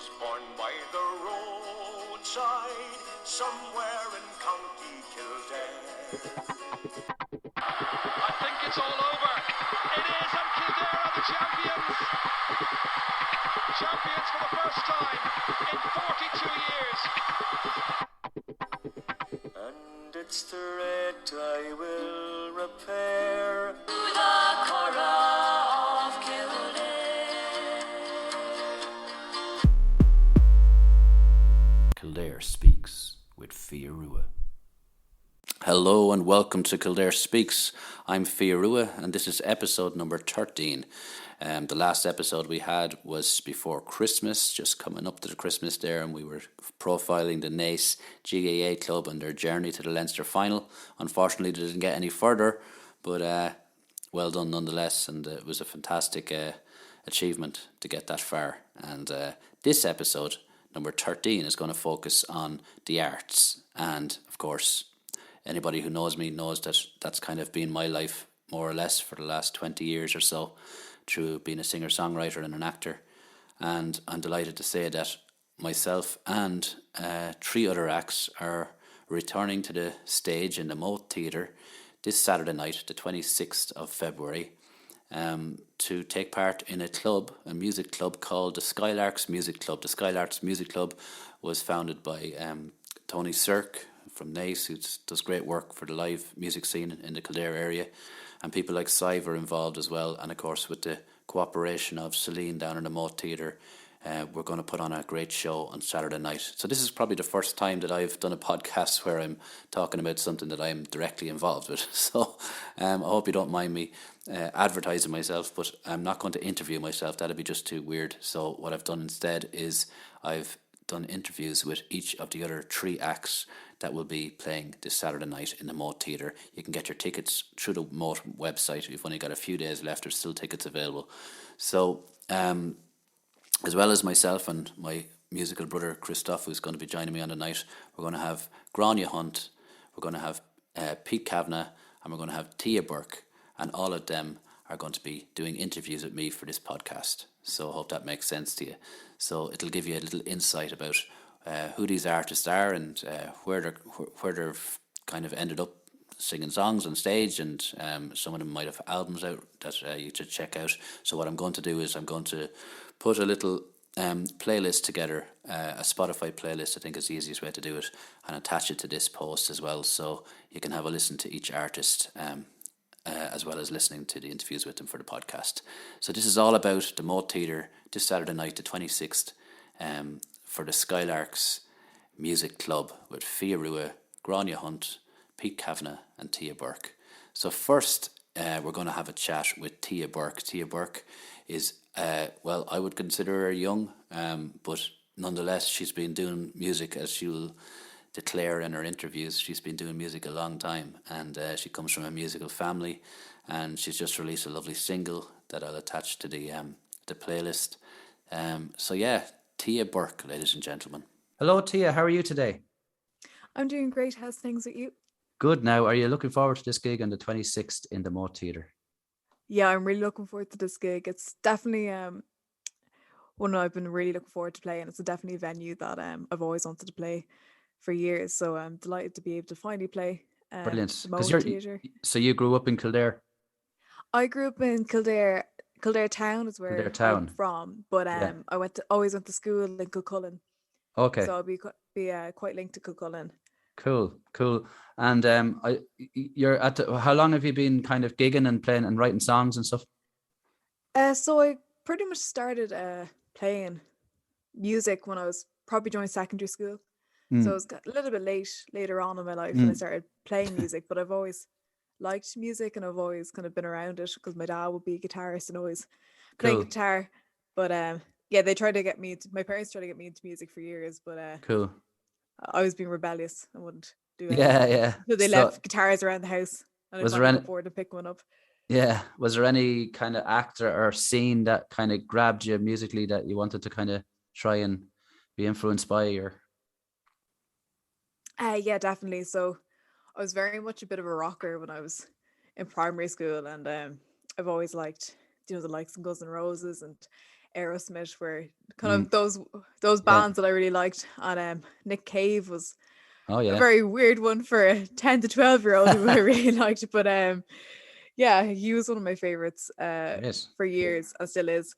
was born by the roadside, somewhere in County Kildare. I think it's all over. It is, and Kildare are the champions. Champions for the first time in 42 years. And it's the red I will repair. The Cora of Kildare. Kildare Speaks with Fiorua. Hello and welcome to Kildare Speaks. I'm Fiorua and this is episode number 13. The last episode we had was before Christmas, just coming up to the Christmas there, and we were profiling the Naas GAA club and their journey to the Leinster final. Unfortunately, they didn't get any further, but well done nonetheless, and it was a fantastic achievement to get that far. And this episode, number 13, is going to focus on the arts, and of course, anybody who knows me knows that that's kind of been my life more or less for the last 20 years or so, through being a singer-songwriter and an actor. And I'm delighted to say that myself and 3 other acts are returning to the stage in the Moat Theatre this Saturday night, the 26th of February, to take part in a music club called the Skylarks Music Club. The Skylarks Music Club was founded by Tony Cirque from Naas, who does great work for the live music scene in the Kildare area, and people like Sive are involved as well, and of course with the cooperation of Celine down in the Moat Theatre, we're going to put on a great show on Saturday night. So this is probably the first time that I've done a podcast where I'm talking about something that I'm directly involved with, so I hope you don't mind me advertising myself, but I'm not going to interview myself, that'd be just too weird. So what I've done instead is I've done interviews with each of the other 3 acts that will be playing this Saturday night in the Moat Theatre. You can get your tickets through the Moat website. We've only got a few days left. There's still tickets available. So, as well as myself and my musical brother Christoph, who's going to be joining me on the night, we're going to have Grania Hunt, we're going to have Pete Kavanagh, and we're going to have Tia Burke, and all of them are going to be doing interviews with me for this podcast. So I hope that makes sense to you. So it'll give you a little insight about who these artists are and where they've kind of ended up singing songs on stage, and some of them might have albums out that you should check out. So what I'm going to do is I'm going to put a little playlist together, a Spotify playlist, I think is the easiest way to do it, and attach it to this post as well, so you can have a listen to each artist as well as listening to the interviews with them for the podcast. So this is all about the Moat Theatre this Saturday night, the 26th, for the Skylarks Music Club with Fiorua, Grania Hunt, Pete Kavanagh and Tia Burke. So first, we're going to have a chat with Tia Burke. Tia Burke is, well, I would consider her young, but nonetheless, she's been doing music, as she'll declare in her interviews. She's been doing music a long time, and she comes from a musical family, and she's just released a lovely single that I'll attach to the playlist. So yeah, Tia Burke, ladies and gentlemen. Hello Tia, how are you today? I'm doing great. How's things with you? Good. Now, are you looking forward to this gig on the 26th in the Moat Theatre? Yeah, I'm really looking forward to this gig. It's definitely one I've been really looking forward to playing. It's definitely a venue that I've always wanted to play for years, so I'm delighted to be able to finally play Brilliant. the Moat Theatre. So you grew up in Kildare? I grew up in Kildare. Kildare Town is where I'm from, but I always went to school in Kilcullen. Okay. So I'll be quite linked to Kilcullen. Cool. And you're at how long have you been kind of gigging and playing and writing songs and stuff? So I pretty much started playing music when I was probably joined secondary school. So it was a little bit later on in my life when I started playing music, but I've always liked music and I've always kind of been around it because my dad would be a guitarist and always playing guitar. But my parents tried to get me into music for years, but I was being rebellious and wouldn't do it. Yeah. So they left guitars around the house and I couldn't afford to pick one up. Yeah. Was there any kind of actor or scene that kind of grabbed you musically that you wanted to kind of try and be influeed by? Or yeah, definitely. So I was very much a bit of a rocker when I was in primary school, and I've always liked, the likes of Guns N' Roses and Aerosmith were kind Mm. of those bands that I really liked. And Nick Cave was Oh a yeah. very weird one for a 10 to 12-year-old who I really liked. But yeah, he was one of my favorites Yes. for years and still is.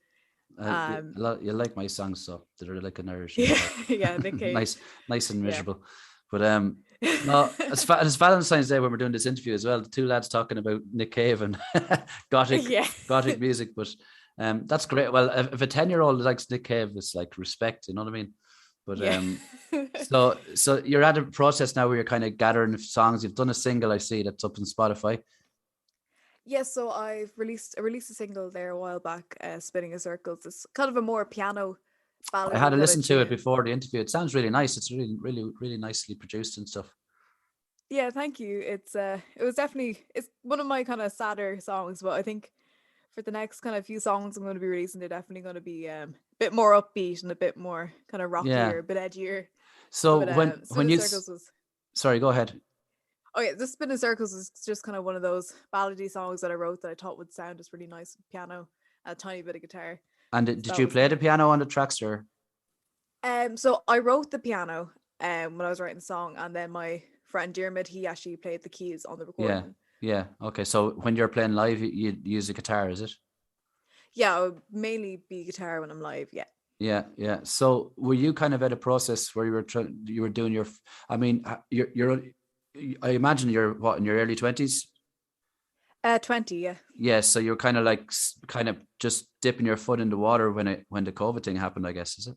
You like my songs, so they're like an Irish. Yeah, yeah, Nick Cave. nice and Yeah. miserable. But no, it's Valentine's Day when we're doing this interview as well. The two lads talking about Nick Cave and gothic Yeah. gothic music. But that's great. Well, if a 10-year-old likes Nick Cave, it's like respect. You know what I mean? But Yeah. so you're at a process now where you're kind of gathering songs. You've done a single, I see, that's up on Spotify. Yeah, so I released a single there a while back, Spinning in Circles. It's kind of a more piano ballad. I had to that listen to it do. before the interview. It sounds really nice. It's really nicely produced and stuff. Yeah, thank you. It was definitely, it's one of my kind of sadder songs, but I think for the next kind of few songs I'm going to be releasing, they're definitely going to be a bit more upbeat and a bit more kind of rockier, Yeah. a bit edgier. So But, when Spinning you Circles was, sorry, go ahead. oh yeah, the Spinning Circles is just kind of one of those ballady songs that I wrote that I thought would sound just really nice with piano and a tiny bit of guitar. And did you play the piano on the tracks or? So I wrote the piano when I was writing the song, and then my friend Dermot, he actually played the keys on the recording. Yeah. Okay. So when you're playing live, you use a guitar, is it? Yeah, I would mainly be guitar when I'm live. Yeah. Yeah. So were you kind of at a process where you were doing your? I mean, you're. I imagine you're what, in your early 20s. 20. Yeah. Yeah. So you're kind of like just dipping your foot in the water when the COVID thing happened, I guess, is it?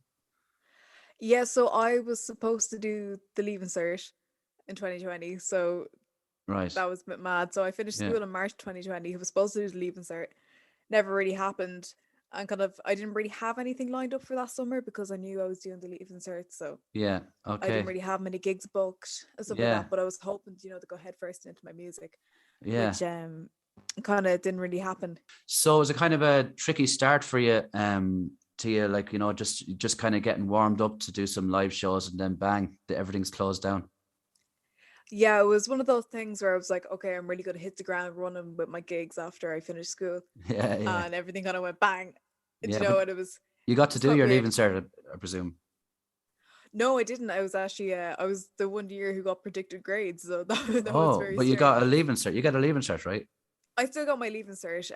Yeah. So I was supposed to do the Leaving Cert in 2020. So Right. that was a bit mad. So I finished Yeah. school in March 2020. I was supposed to do the Leaving Cert. Never really happened. And kind of, I didn't really have anything lined up for that summer because I knew I was doing the Leaving Cert. So Yeah. I Okay. didn't really have many gigs booked and stuff like Yeah. that. But I was hoping, to go head first into my music, Yeah. which kind of didn't really happen. So it was a kind of a tricky start for you, to you, like, just kind of getting warmed up to do some live shows, and then bang, everything's closed down. Yeah, it was one of those things where I was like, okay, I'm really going to hit the ground running with my gigs after I finished school, Yeah. and everything kind of went bang. Yeah, And but and it was you got to it's do quite your weird. leaving cert, I presume. No, I didn't. I was actually I was the one year who got predicted grades, so that was Oh, very but you strange. got a leaving cert. You got a leaving cert, right? I still got my Leaving Cert.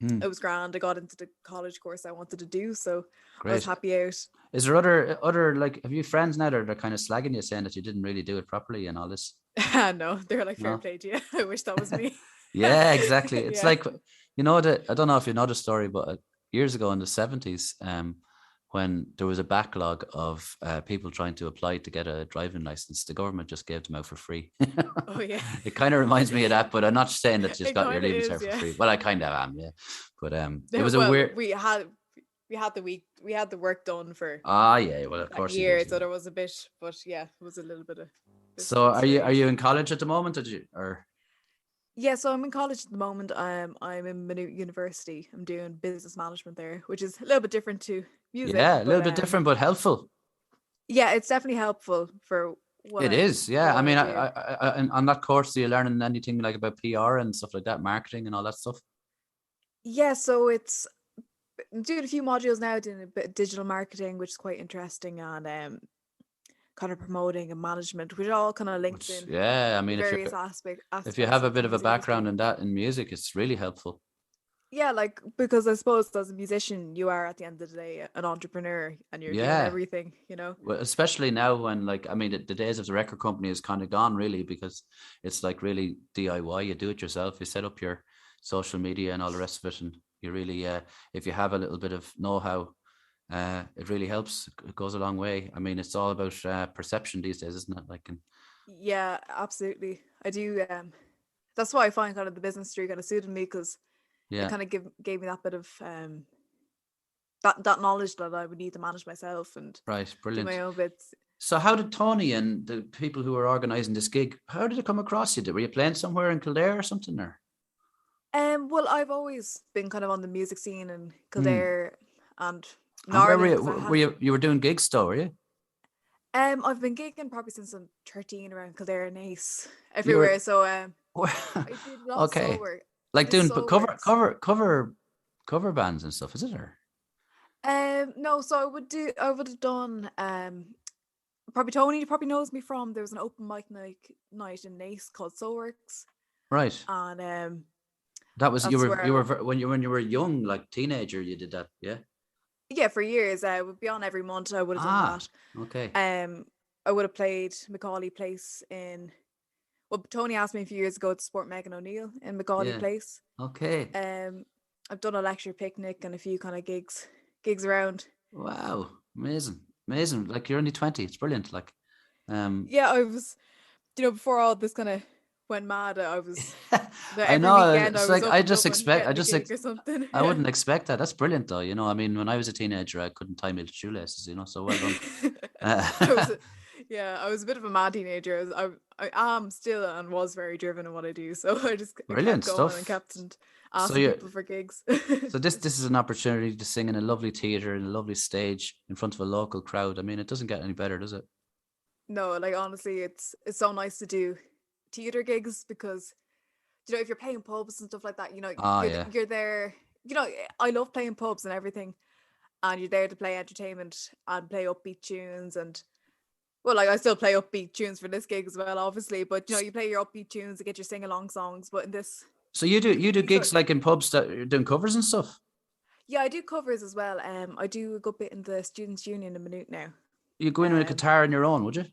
Hmm. It was grand. I got into the college course I wanted to do, so I Great. was happy out. Is there other like, have you friends now that are kind of slagging you, saying that you didn't really do it properly and all this? No, they're like, fair No. play to you. I wish that was me. Yeah, exactly. It's Yeah. like, I don't know if you know the story, but years ago in the 70s, when there was a backlog of people trying to apply to get a driving license, the government just gave them out for free. Oh yeah. It kind of reminds me of that, but I'm not saying that you just It got your kinda leaving is, cert for yeah. free. Well, I kind of am, yeah. But it was Well, a weird. we had the work done for Yeah. Well, of that course. you year, did, so yeah. there was a bit, but yeah, it was a little bit of. So are you in college at the moment, or? Yeah, so I'm in college at the moment. I'm in Maynooth University. I'm doing business management there, which is a little bit different to music. Yeah, a little but, bit different, but helpful. Yeah, it's definitely helpful for what It is, yeah. what I mean, do. I on that course, are you learning anything like about PR and stuff like that, marketing and all that stuff? Yeah, so I'm doing a few modules now, doing a bit of digital marketing, which is quite interesting, and kind of promoting and management, which all kind of links in Yeah, I mean, various aspects. if you have a bit of a music industry. background in that in music, it's really helpful. Yeah, like, because I suppose as a musician, you are at the end of the day an entrepreneur, and you're doing Yeah. everything, Well, especially now when, like, I mean, the days of the record company is kind of gone, really, because it's like really DIY. You do it yourself. You set up your social media and all the rest of it, and you really, if you have a little bit of know-how, it really helps. It goes a long way. I mean, it's all about perception these days, isn't it? Like, Yeah, absolutely. I do. That's why I find kind of the business industry kind of suited me, because yeah, it kind of gave me that bit of that knowledge that I would need to manage myself and right, do brilliant. my own bits. So how did Tony and the people who were organising this gig, how did it come across you? Were you playing somewhere in Kildare or something? Or? Well, I've always been kind of on the music scene in Kildare and And where Northern. were you? 'Cause I Were have- you were doing gigs though, were you? I've been gigging probably since I'm 13 around Kildare and Naas everywhere. So I did lots Okay. of work. Like It's doing so cover works. cover bands and stuff, is it? Or No, so I would have done probably Tony probably knows me from there was an open mic night in Nace called Soulworks, Right. and That was that's where I would, when you were young, like teenager, you did that, yeah? yeah, for years I would be on every month. I would have done Ah, that. okay. I would have played Macaulay Place in. Well, Tony asked me a few years ago to support Megan O'Neill in Macaulay Yeah. Place. Okay. I've done a lecture picnic and a few kind of gigs around. Wow. Amazing. Amazing. Like you're only 20. It's brilliant. Like Yeah, I was, before all this kind of went mad, I was I every know. weekend I It's was like up I in just Dublin expect I getting a just gig or something. I wouldn't expect that. That's brilliant though. I mean, when I was a teenager, I couldn't tie my shoelaces, so well done. I was, I was a bit of a mad teenager. I am still and was very driven in what I do. So I Brilliant kept going and stuff. kept So asking you people for gigs. so this is an opportunity to sing in a lovely theater in a lovely stage in front of a local crowd. I mean, it doesn't get any better, does it? No, like honestly, it's so nice to do theater gigs because if you're playing pubs and stuff like that, Ah, yeah. you're there. I love playing pubs and everything, and you're there to play entertainment and play upbeat tunes and. Well, like I still play upbeat tunes for this gig as well, obviously. But you play your upbeat tunes to get your sing along songs. But in this, So you do these are gigs like in pubs that you're doing covers and stuff? yeah, I do covers as well. I do a good bit in the Students' Union in Minute now. You go in with a guitar on your own, would you?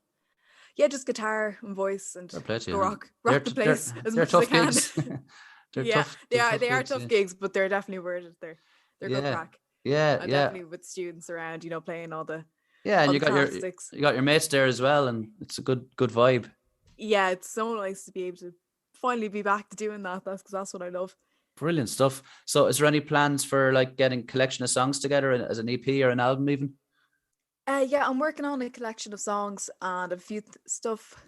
Yeah, just guitar and voice and Fair play to go you, huh? rock the place as They're much as I tough can. gigs. Yeah, they are gigs, tough yeah. gigs, but they're definitely worth it. They're good Yeah. crack. Yeah, And yeah. definitely with students around, playing all the Yeah, and all you the got classics. you got your mates there as well, and it's a good vibe. Yeah, it's so nice to be able to finally be back to doing that. That's what I love. Brilliant stuff. So is there any plans for like getting a collection of songs together as an EP or an album even? Yeah, I'm working on a collection of songs and a few stuff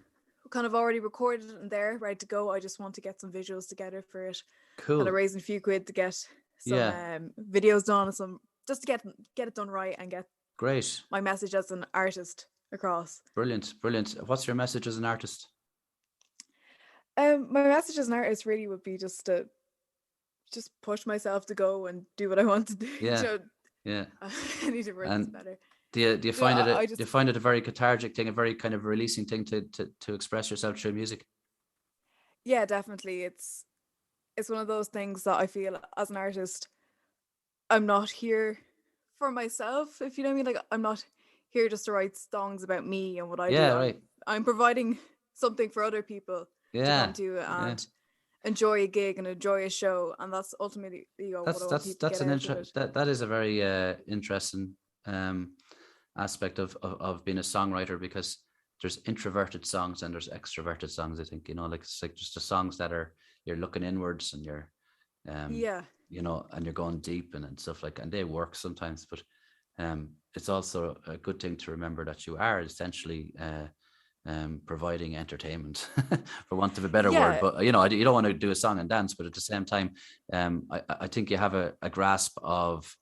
kind of already recorded and there, ready to go. I just want to get some visuals together for it. Cool. Kind of raising a few quid to get some videos done and some just to get it done right and get Great. my message as an artist across. Brilliant. What's your message as an artist? My message as an artist really would be just to push myself to go and do what I want to do. Yeah. I need to word this better. Do you find do you find it a very cathartic thing, a very kind of releasing thing to express yourself through music? Yeah, definitely. It's one of those things that I feel as an artist, I'm not here for myself, if you know what I mean. Like I'm not here just to write songs about me and what I do. Right. I'm providing something for other people to come to and enjoy a gig and enjoy a show, and that's ultimately what I want people to get out of it. That is a very interesting aspect of being a songwriter, because there's introverted songs and there's extroverted songs. I think like it's like just the songs that you're looking inwards and you're and you're going deep and stuff like, and they work sometimes, but it's also a good thing to remember that you are essentially providing entertainment for want of a better word. But you don't want to do a song and dance, but at the same time I think you have a grasp of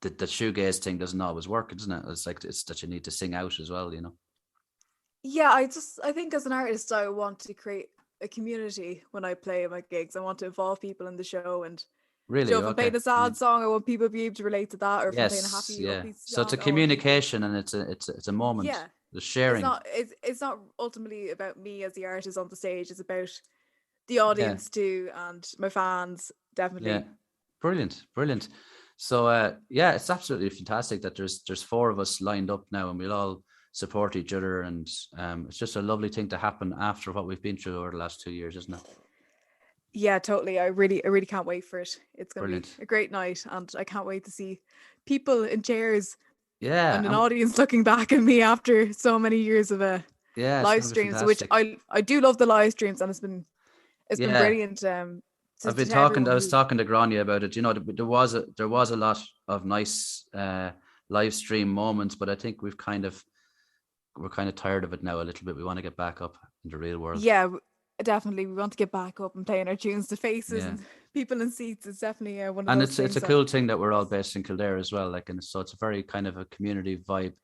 the shoegaze thing doesn't always work, isn't it? It's like it's that you need to sing out as well, Yeah, I think as an artist I want to create a community when I play my gigs. I want to involve people in the show, and really, if I'm playing a sad song, I want people to be able to relate to that, or if I'm playing a happy upbeat song, so it's a communication, and it's a moment. Yeah, the sharing. It's not ultimately about me as the artist on the stage. It's about the audience too, and my fans, definitely. Yeah, brilliant. So it's absolutely fantastic that there's 4 of us lined up now, and we'll all support each other, and it's just a lovely thing to happen after what we've been through over the last 2 years, isn't it? Yeah, totally. I really can't wait for it. It's going to be a great night, and I can't wait to see people in chairs and an audience looking back at me after so many years of live streams, which I do love the live streams, and it's been brilliant. I was talking to Grania about it. There was a lot of nice live stream moments, but I think we're kind of tired of it now a little bit. We want to get back up in the real world. Yeah, definitely. We want to get back up and playing our tunes to faces and people in seats. It's definitely one of those things. And it's a cool thing that we're all based in Kildare as well. So it's a very kind of a community vibe.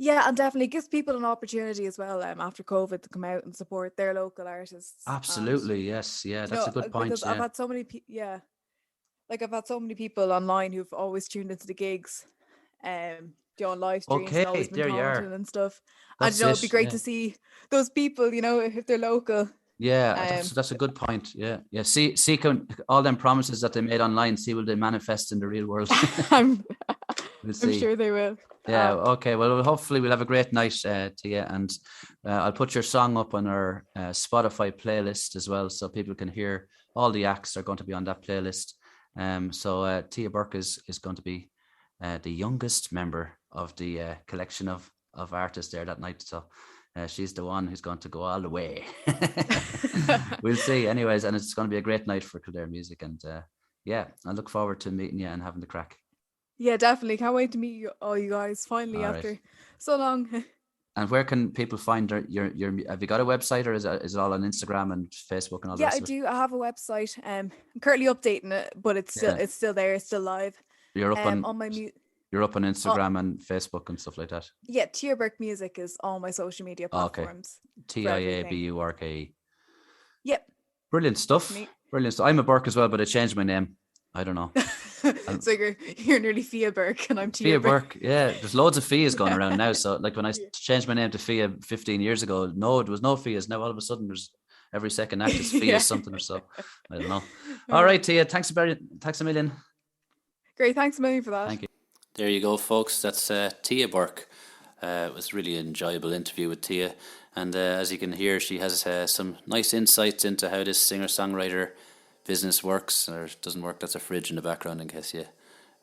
Yeah, and definitely gives people an opportunity as well after COVID to come out and support their local artists. Absolutely, yes. Yeah, that's a good point. Because I've had so many people, like I've had so many people online who've always tuned into the gigs, on live streams and always Okay, been there you commenting are. and stuff. And That's it'd be it. great Yeah. to see those people, if they're local. Yeah, Um, that's a good point. Yeah, yeah. See, all them promises that they made online. See, will they manifest in the real world? I'm We'll I'm see. sure they will. Yeah. Okay. Well, hopefully we'll have a great night, Tia, and I'll put your song up on our Spotify playlist as well, so people can hear all the acts are going to be on that playlist. So Tia Burke is going to be the youngest member of the collection of artists there that night. So she's the one who's going to go all the way. We'll see. Anyways, and it's going to be a great night for Kildare music, and yeah, I look forward to meeting you and having the crack. Yeah, definitely. Can't wait to meet all you guys finally All after right. so long. And where can people find your have you got a website, or is it all on Instagram and Facebook and all the Yeah, rest I of it? do. I have a website. I'm currently updating it, but it's still Yeah. it's still there. It's still live. You're up on My you're up on Instagram and Facebook and stuff like that. yeah, Tia Burke Music is all my social media Okay. platforms. TIABURKE. Yep. Brilliant stuff. Me. Brilliant stuff. I'm a Burke as well, but I changed my name. I don't know. So you're nearly Fia Burke and I'm Fia Tia Burke. Yeah, there's loads of Fias going around now. So like when I changed my name to Fia 15 years ago, no, there was no Fias. Now all of a sudden there's every second act is Fia Yeah. something or so. I don't know. All right, Tia. Thanks a million. Great, thanks a million for that. Thank you. There you go, folks. That's Tia Burke. It was a really enjoyable interview with Tia. And as you can hear, she has some nice insights into how this singer-songwriter business works, or doesn't work. That's a fridge in the background in case you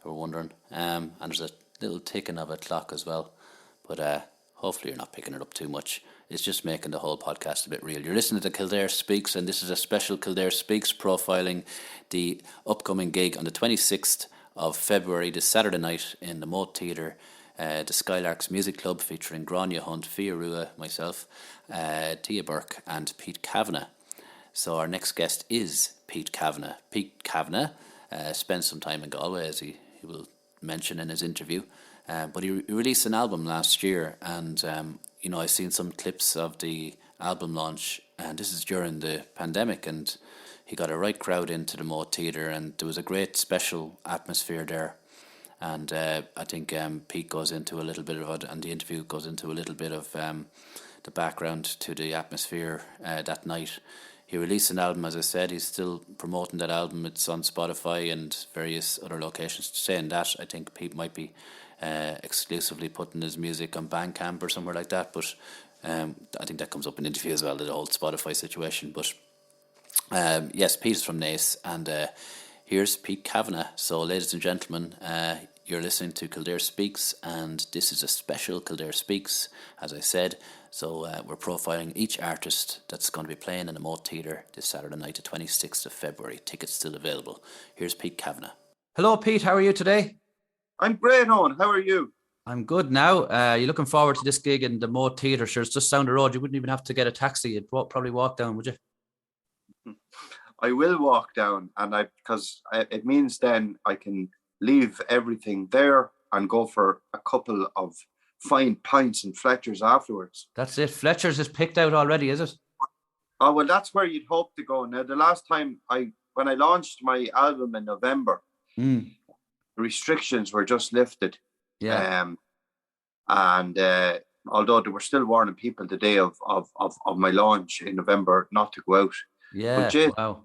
were wondering. And there's a little ticking of a clock as well. But hopefully you're not picking it up too much. It's just making the whole podcast a bit real. You're listening to Kildare Speaks, and this is a special Kildare Speaks profiling the upcoming gig on the 26th of February, this Saturday night in the Moat Theatre, the Skylarks Music Club, featuring Grania Hunt, Fia Rua, myself, Tia Burke and Pete Kavanagh. So our next guest is Pete Kavanagh. Pete Kavanagh spent some time in Galway, as he will mention in his interview, but he released an album last year, and I've seen some clips of the album launch, and this is during the pandemic, and he got a right crowd into the Moat Theatre, and there was a great special atmosphere there. And I think Pete goes into a little bit of it, and the interview goes into a little bit of the background to the atmosphere that night. He released an album, as I said. He's still promoting that album. It's on Spotify and various other locations. Saying that, I think Pete might be exclusively putting his music on Bandcamp or somewhere like that. But I think that comes up in the interview as well, the whole Spotify situation. But yes, Pete is from Naas, and here's Pete Kavanagh. So, ladies and gentlemen, you're listening to Kildare Speaks, and this is a special Kildare Speaks, as I said. So we're profiling each artist that's going to be playing in the Moat Theatre this Saturday night, the 26th of February. Tickets still available. Here's Pete Kavanagh. Hello, Pete. How are you today? I'm great, Owen. How are you? I'm good now. You're looking forward to this gig in the Moat Theatre. Sure, it's just down the road. You wouldn't even have to get a taxi. You'd probably walk down, would you? I will walk down, and because it means then I can leave everything there and go for a couple of fine pints in Fletcher's afterwards. That's it. Fletcher's is picked out already, is it? Oh, well, that's where you'd hope to go. Now, the last time when I launched my album in November, the restrictions were just lifted. Yeah. And although they were still warning people the day of my launch in November not to go out. Yeah. Wow.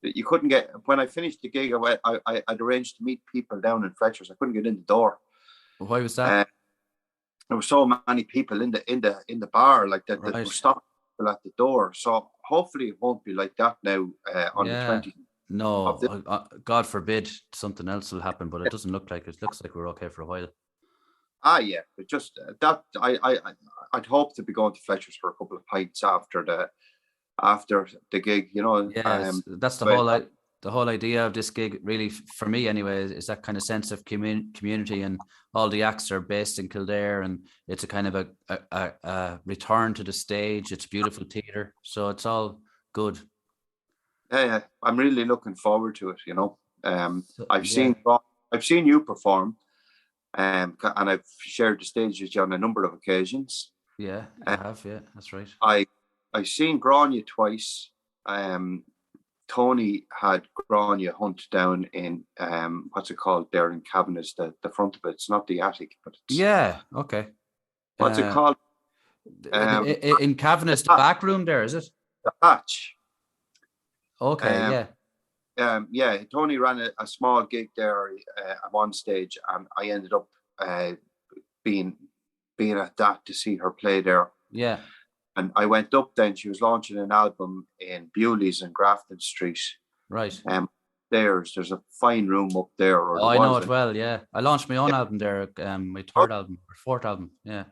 You couldn't get, when I finished the gig, I'd arranged to meet people down in Fletcher's. I couldn't get in the door. Why was that? There were so many people in the bar, like that, that were stopping people at the door. So hopefully it won't be like that now on the 20th. No, God forbid something else will happen, but it doesn't look like it. It looks like we're okay for a while. Yeah, but just that I'd hope to be going to Fletcher's for a couple of pints after the gig, you know. Yes, that's the whole idea of this gig, really, for me anyway, is that kind of sense of community, and all the acts are based in Kildare, and it's a kind of a return to the stage. It's beautiful theatre, so it's all good. Yeah, I'm really looking forward to it, you know. I've seen you perform, and I've shared the stage with you on a number of occasions. Yeah, I have. Yeah, that's right. I've seen Grania twice. Tony had Grania Hunt down in what's it called there in Cabinets, the front of it. It's not the attic, but it's Okay. what's it called? In Cavanagh, the back room there, is it? The hatch. Okay, Tony ran a small gig there at one stage, and I ended up being at that to see her play there. Yeah. And I went up then. She was launching an album in Bewley's in Grafton Street. Right. There's a fine room up there. I know it well, yeah. I launched my own album there, my third album, or fourth album, yeah.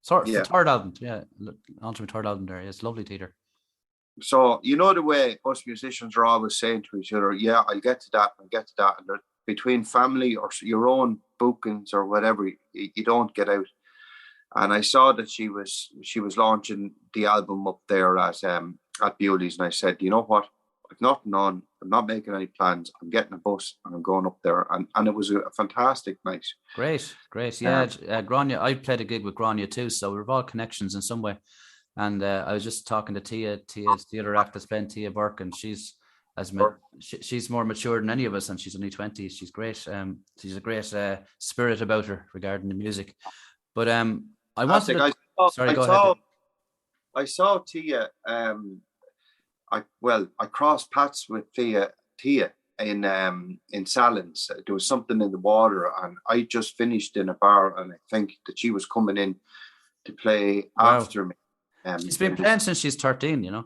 Third album, yeah. Launched my third album there. Yeah, it's lovely theatre. So, you know the way us musicians are always saying to each other, yeah, I'll get to that. And between family or your own bookings or whatever, you don't get out. And I saw that she was launching the album up there at Bewley's, and I said, you know what? I've nothing on. I'm not making any plans. I'm getting a bus and I'm going up there. And it was a fantastic night. Great. Yeah, Grania. I played a gig with Grania too, so we've all connections in some way. And I was just talking to Tia. Tia's the other act that's playing, Tia Burke, and she's she's more mature than any of us, and she's only 20. She's great. She's a great spirit about her regarding the music. But I wanted to... Sorry, go ahead. I saw Tia. I crossed paths with Tia in Salins. There was something in the water, and I just finished in a bar, and I think that she was coming in to play after me. She's been playing since she's 13, you know.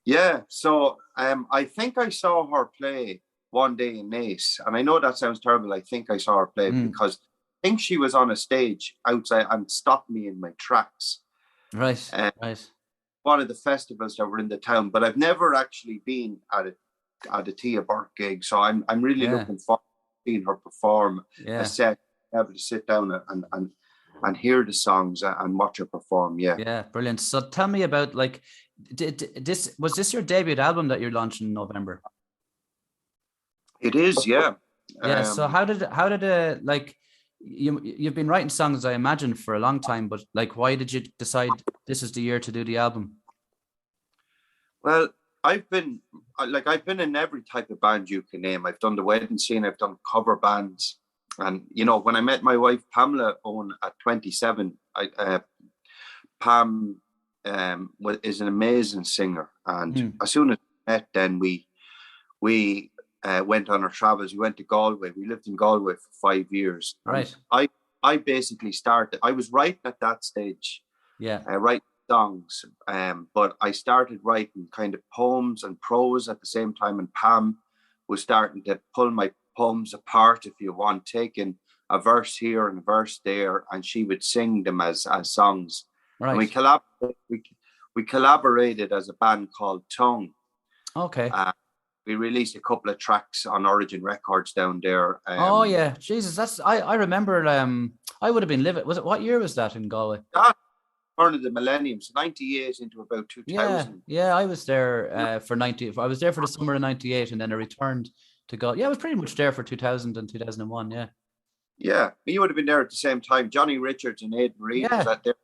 Yeah, so I think I saw her play one day in Naas, and I know that sounds terrible. I think I saw her play because I think she was on a stage outside and stopped me in my tracks. Right. One of the festivals that were in the town, but I've never actually been at a Tia Burke gig, so I'm really looking forward to seeing her perform a set, able to sit down and hear the songs and watch her perform. Yeah, brilliant. So tell me about, like, was this your debut album that you're launching in November? It is, yeah. So how did it, like, you've been writing songs, I imagine, for a long time, but like, why did you decide this is the year to do the album? Well, I've been in every type of band you can name. I've done the wedding scene, I've done cover bands, and you know, when I met my wife Pamela Owen at 27, Pam is an amazing singer, and as soon as we met, then we went on our travels. We went to Galway. We lived in Galway for 5 years. Right. I basically started. I was writing at that stage. Yeah. Writing songs. But I started writing kind of poems and prose at the same time. And Pam was starting to pull my poems apart, if you want, taking a verse here and a verse there, and she would sing them as songs. Right. And we collaborated as a band called Tongue. Okay. We released a couple of tracks on Origin Records down there. Oh yeah, Jesus, I remember. I would have been living. What year was that in Galway? Turn of the millennium, so 98 into about 2000. Yeah, I was there for 90. I was there for the summer of 98, and then I returned to Galway. Yeah, I was pretty much there for 2000 and 2001. Yeah. Yeah, you would have been there at the same time. Johnny Richards and Aidan Reid was at there.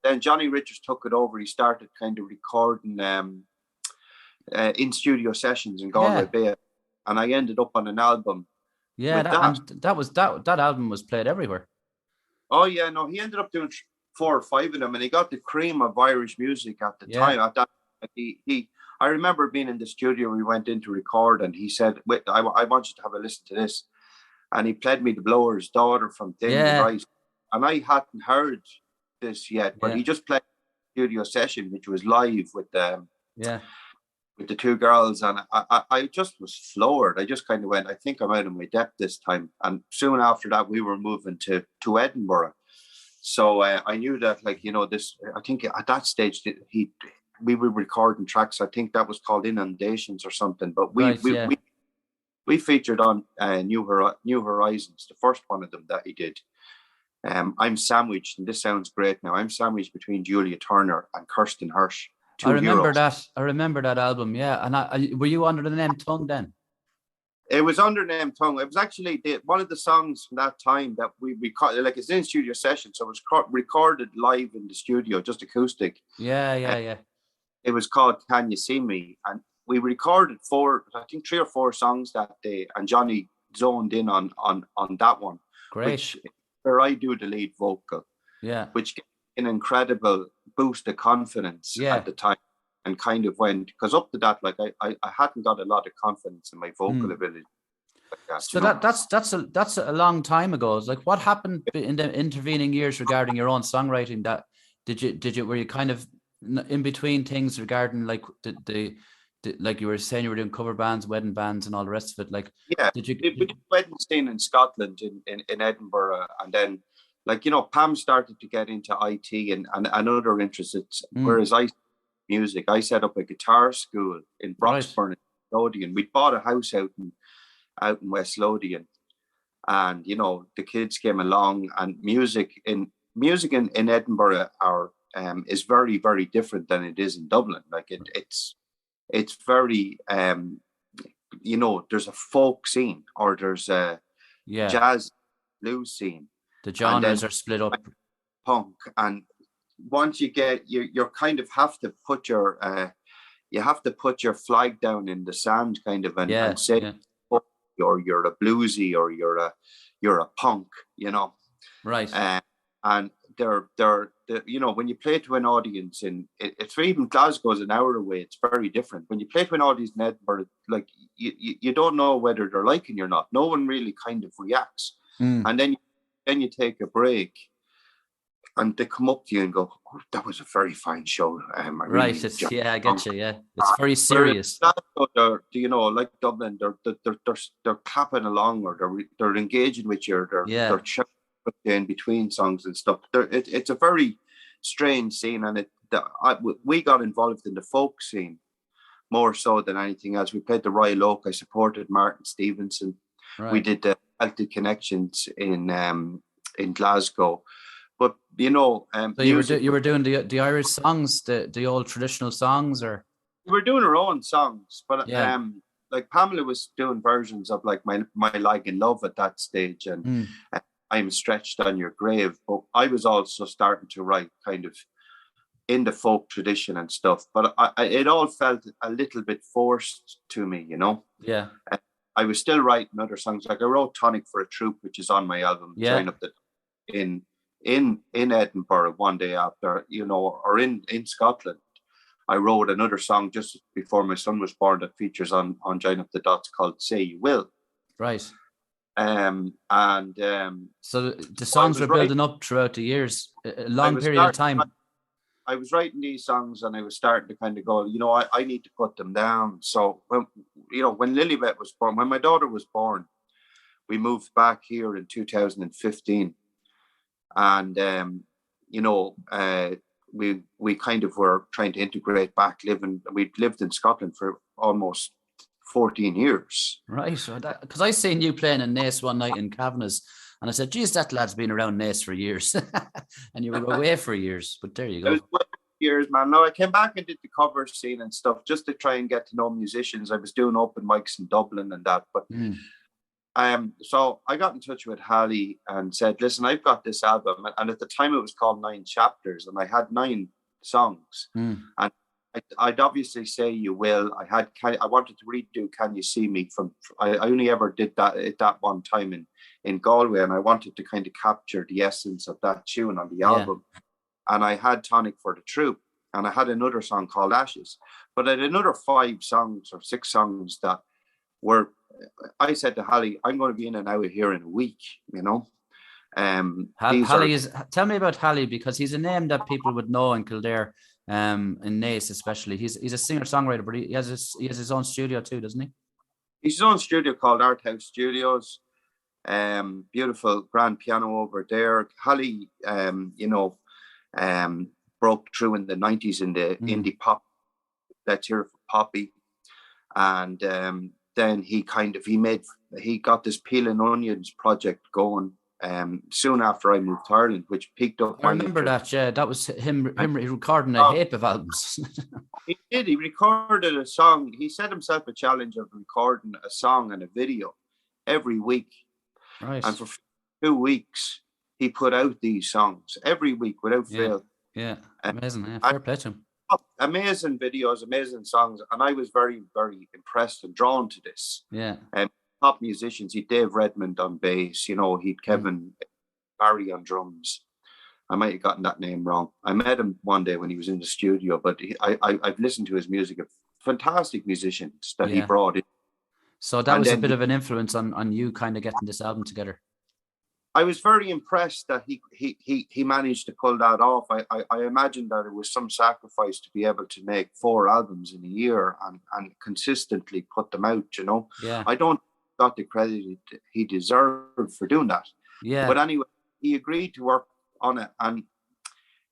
Then Johnny Richards took it over. He started kind of recording in studio sessions in Galway Bay, and I ended up on an album. Yeah, that album was played everywhere. Oh yeah, no, he ended up doing 4 or 5 of them, and he got the cream of Irish music at the time. At that, I remember being in the studio. We went in to record, and he said, "Wait, I want you to have a listen to this," and he played me the Blower's Daughter from David Rice, and I hadn't heard this yet, but he just played a studio session, which was live with them. With the 2 girls, and I just was floored. I just kind of went, I think I'm out of my depth this time. And soon after that, we were moving to Edinburgh. So I knew that, like, you know, this, I think at that stage, we were recording tracks. I think that was called Inundations or something. But we featured on New Horizons, the first one of them that he did. I'm sandwiched, and this sounds great now. I'm sandwiched between Julia Turner and Kirsten Hirsch. I remember that album, yeah. And were you under the name Tongue then? It was under the name Tongue. It was actually one of the songs from that time that we like, it's in studio session, so it was recorded live in the studio, just acoustic. Yeah. It was called Can You See Me? And we recorded three or four songs that day, and Johnny zoned in on that one. Great. Where I do the lead vocal. Yeah. Which gave an incredible boost of confidence at the time, and kind of went, because up to that, like I hadn't got a lot of confidence in my vocal ability. Like that, so that's a long time ago. It's like, what happened in the intervening years regarding your own songwriting? That were you kind of in between things regarding like the like you were saying you were doing cover bands, wedding bands, and all the rest of it? Like, we did wedding scene in Scotland in Edinburgh, and then like, you know, Pam started to get into IT and other interests, whereas I music. I set up a guitar school in Broxburn, Lothian. We bought a house out in West Lothian, and you know, the kids came along, and music in Edinburgh is very, very different than it is in Dublin. Like it's very you know, there's a folk scene, or there's a jazz blues scene. The genres are split up. Punk, and once you get you're kind of have to put your flag down in the sand, kind of, and say, or you're a bluesy, or you're a punk, you know. Right. And they're you know, when you play to an audience it's even Glasgow's an hour away, it's very different. When you play to an audience in Edinburgh, like you don't know whether they're liking you or not. No one really kind of reacts. And then you take a break, and they come up to you and go, "Oh, that was a very fine show." I get you. Yeah, it's very serious. You know, like Dublin, they're clapping along, or they're engaging with you. They're shouting in between songs and stuff. It's a very strange scene, and we got involved in the folk scene more so than anything else. We played the Royal Oak. I supported Martin Stevenson. Right. We did the Celtic Connections in Glasgow. But you know, so you were doing the Irish songs, the old traditional songs, or we were doing our own songs. But like Pamela was doing versions of like my Like in Love at that stage, and I'm Stretched on Your Grave. But I was also starting to write kind of in the folk tradition and stuff. But it all felt a little bit forced to me, you know. Yeah. I was still writing other songs. Like I wrote Tonic for a Troop, which is on my album, Join Up in Edinburgh one day after, you know, or in Scotland. I wrote another song just before my son was born that features on Join Up the Dots, called Say You Will. Right. So the songs were building up throughout the years, a long period of time. I was writing these songs, and I was starting to kind of go, you know, I need to put them down. So when Lilibet was born, when my daughter was born, we moved back here in 2015. And, you know, we kind of were trying to integrate back living. We'd lived in Scotland for almost 14 years. Right. So because I seen you playing in Naas one night in Kavanagh's, and I said, geez, that lad's been around Naas for years. And you were away for years, but there you go. I was away for years, man. No, I came back and did the cover scene and stuff just to try and get to know musicians. I was doing open mics in Dublin and that, but so I got in touch with Hallie and said, listen, I've got this album. And at the time it was called 9 Chapters, and I had 9 songs. And I'd obviously Say You Will. I wanted to redo Can You See Me I only ever did that at that one time in Galway, and I wanted to kind of capture the essence of that tune on the album. And I had Tonic for the Troop, and I had another song called Ashes. But I had another 5 songs or 6 songs that were, I said to Hallie, I'm going to be in and out of here in a week, you know. Tell me about Hallie, because he's a name that people would know in Kildare, in Naas especially. He's a singer-songwriter, but he has his own studio too, doesn't he? He's his own studio called Art House Studios. Beautiful grand piano over there. Hallie, you know, broke through in the 90s in the indie pop. Let's Hear It for Poppy. And then he got this Peeling Onions project going soon after I moved to Ireland, which picked up. I remember that. Yeah, that was him recording a heap of albums. He did. He recorded a song. He set himself a challenge of recording a song and a video every week. Right. And for 2 weeks, he put out these songs every week without fail. Yeah, amazing. Yeah, fair play to him. amazing videos, amazing songs, and I was very, very impressed and drawn to this. Yeah. Top musicians. He'd Dave Redmond on bass. He'd Kevin Barry on drums. I might have gotten that name wrong. I met him one day when he was in the studio, but I've listened to his music. Fantastic musicians that he brought in. So that was a bit of an influence on you kind of getting this album together. I was very impressed that he managed to pull that off. I imagine that it was some sacrifice to be able to make 4 albums in a year and consistently put them out, Yeah. I don't got the credit he deserved for doing that. Yeah. But anyway, he agreed to work on it. And,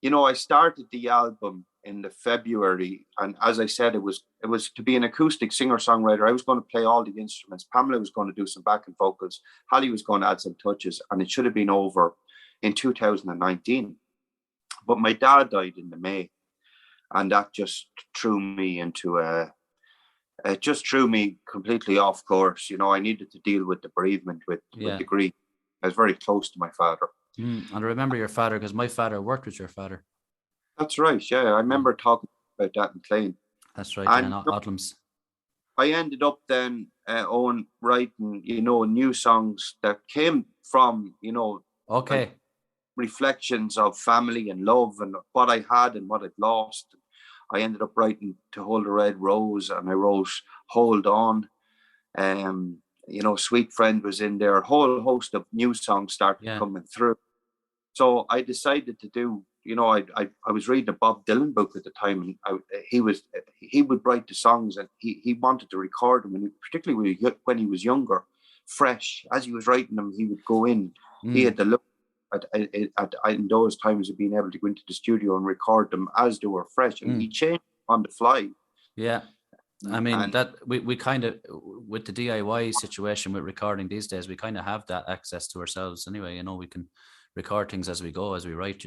I started the album in the February. And as I said, it was to be an acoustic singer-songwriter. I was going to play all the instruments. Pamela was going to do some backing vocals. Holly was going to add some touches. And it should have been over in 2019. But my dad died in the May. And that just threw me into it just threw me completely off course. I needed to deal with the bereavement, with the grief. I was very close to my father. And I remember your father because my father worked with your father. That's right. Yeah, I remember talking about that in Clane. That's right. And Odlums. I ended up then writing, new songs that came from, Okay. reflections of family and love and what I had and what I'd lost. I ended up writing To Hold a Red Rose, and I wrote Hold On. Sweet Friend was in there. A whole host of new songs started coming through. So I decided to do, I was reading a Bob Dylan book at the time, and he would write the songs, and he wanted to record them, and particularly when he was younger, fresh. As he was writing them, he would go in. He had the look in those times of being able to go into the studio and record them as they were fresh, and he changed on the fly. Yeah. I mean, that we kind of, with the DIY situation with recording these days, we kind of have that access to ourselves anyway. We can record things as we go, as we write.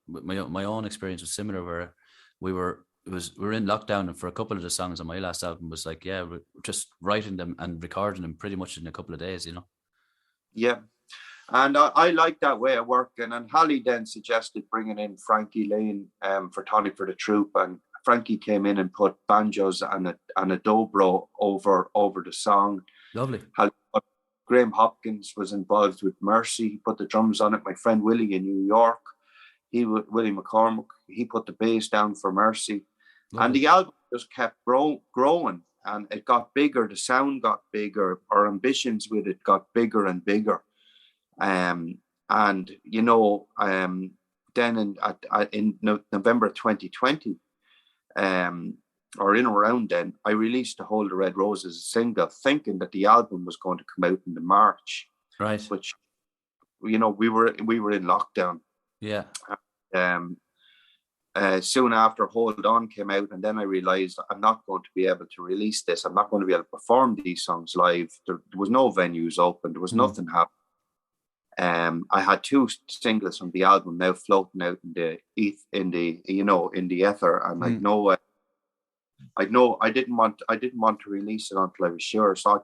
My own experience was similar, where we were in lockdown, and for a couple of the songs on my last album was like, we're just writing them and recording them pretty much in a couple of days. Yeah. And I like that way of working. And Holly then suggested bringing in Frankie Lane for Tonic for the Troop, and Frankie came in and put banjos and a dobro over the song. Lovely. Graham Hopkins was involved with Mercy. He put the drums on it. My friend Willie in New York, Willie McCormick, he put the bass down for Mercy. Lovely. And the album just kept growing, and it got bigger. The sound got bigger. Our ambitions with it got bigger and bigger. Then in November 2020, or in around then, I released To Hold a Red Rose as a single, thinking that the album was going to come out in the March. Right. Which, we were in lockdown. Yeah. Soon after Hold On came out, and then I realized I'm not going to be able to release this. I'm not going to be able to perform these songs live. There was no venues open. There was nothing happening. I had 2 singles from the album now floating out in the ether, and I didn't want to release it until I was sure. So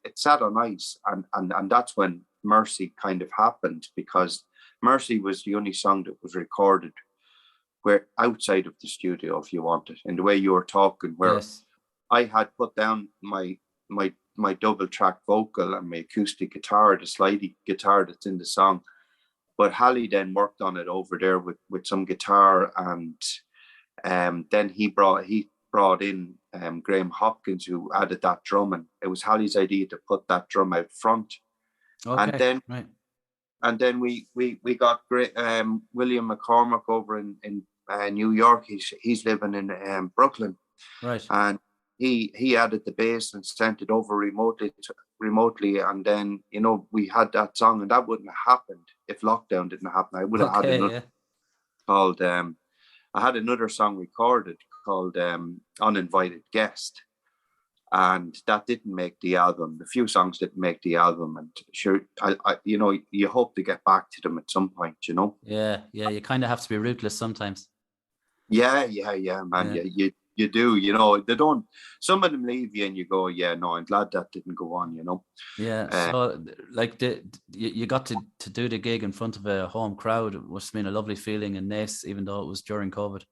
it sat on ice, and that's when Mercy kind of happened, because Mercy was the only song that was recorded where outside of the studio, if you want it, in the way you were talking, where I had put down my double track vocal and my acoustic guitar, the slidey guitar that's in the song. But Holly then worked on it over there with some guitar, and then he brought in Graham Hopkins, who added that drum, and it was Holly's idea to put that drum out front. Okay, and then we got great William McCormick over in New York. He's living in Brooklyn, right? And he added the bass and sent it over remotely, and then we had that song, and that wouldn't have happened if lockdown didn't happen. I would have had another called I had another song recorded called Uninvited Guest, and that didn't make the album. A few songs didn't make the album, and sure, I you hope to get back to them at some point, Yeah, you kind of have to be ruthless sometimes. Yeah, man. Yeah. You do, they don't, some of them leave you and you go, I'm glad that didn't go on, Yeah. So like you got to do the gig in front of a home crowd. It must have been a lovely feeling in Naas, even though it was during COVID.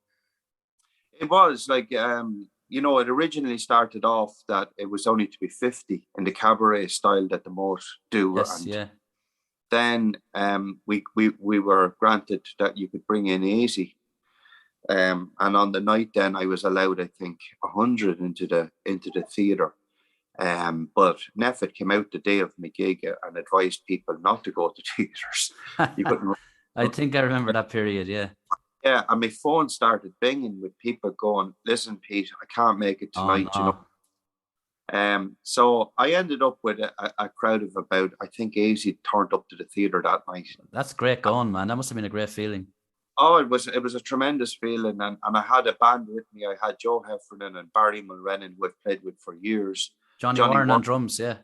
It was like, it originally started off that it was only to be 50 in the cabaret style that the Moat do. Yes, And yeah. then we were granted that you could bring in 80. And on the night then I was allowed, I think, 100 into the theatre. But Neffet came out the day of my gig and advised people not to go to theatres. You couldn't. I think I remember that period, yeah. Yeah, and my phone started binging with people going, "Listen, Pete, I can't make it tonight," Oh, no. So I ended up with a crowd of about, I think, 80 turned up to the theatre that night. That's great going, man. That must have been a great feeling. Oh, it was a tremendous feeling, and I had a band with me. I had Joe Heffernan and Barry Mulrennan, who I've played with for years. Johnny Warren on drums, yeah.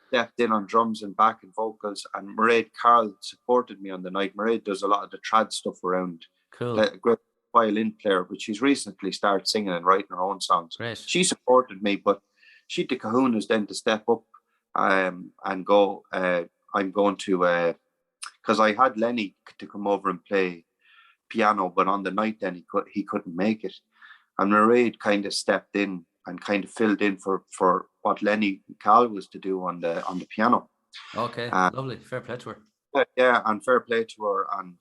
Stepped in on drums and backing vocals, and Mairead Carl supported me on the night. Mairead does a lot of the trad stuff around. Cool. A great violin player, but she's recently started singing and writing her own songs. Great. She supported me, but she had the kahunas then to step up and go, I'm going to, because I had Lenny to come over and play piano, but on the night then he couldn't make it. And Mairead kind of stepped in and kind of filled in for what Lenny Cal was to do on the piano. Okay, lovely. Fair play to her. Yeah, and fair play to her, and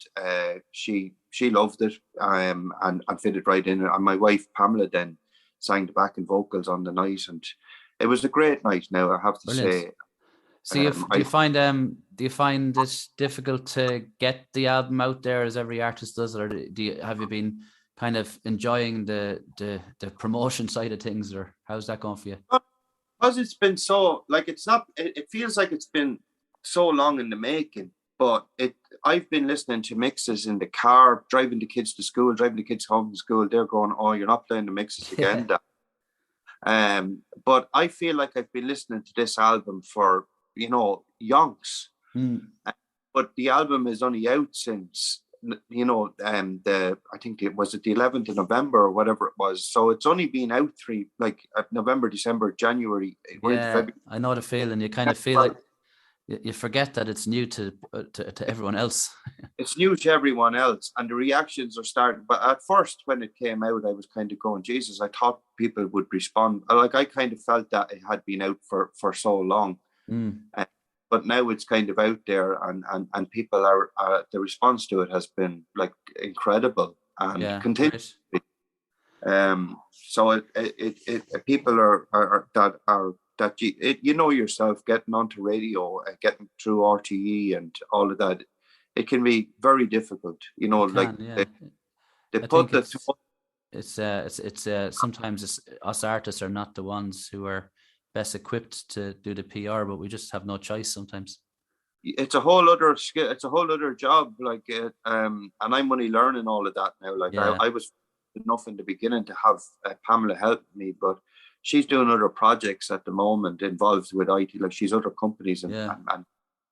she loved it, and fitted right in. And my wife Pamela then sang the backing vocals on the night, and it was a great night. Now I have to say. So do you find it difficult to get the album out there as every artist does, or have you been kind of enjoying the promotion side of things, or how's that going for you? Because it's been so, like, it's not. It feels like it's been so long in the making. But I've been listening to mixes in the car, driving the kids to school, driving the kids home from school. They're going, "Oh, you're not playing the mixes again." But I feel like I've been listening to this album for, yonks. But the album is only out since, I think it was the 11th of November or whatever it was. So it's only been out November, December, January. Yeah, I know the feeling. You kind of feel like you forget that it's new to everyone else. It's new to everyone else, and the reactions are starting. But at first, when it came out, I was kind of going, Jesus, I thought people would respond. Like, I kind of felt that it had been out for so long. But now it's kind of out there, and people are, the response to it has been like incredible and continues. So people are that you know yourself, getting onto radio, getting through RTE and all of that, it can be very difficult. They put it's sometimes us artists are not the ones who are best equipped to do the PR, but we just have no choice sometimes. It's a whole other skill. It's a whole other job. And I'm only learning all of that now. I was enough in the beginning to have Pamela help me, but she's doing other projects at the moment involved with IT. Like, she's other companies and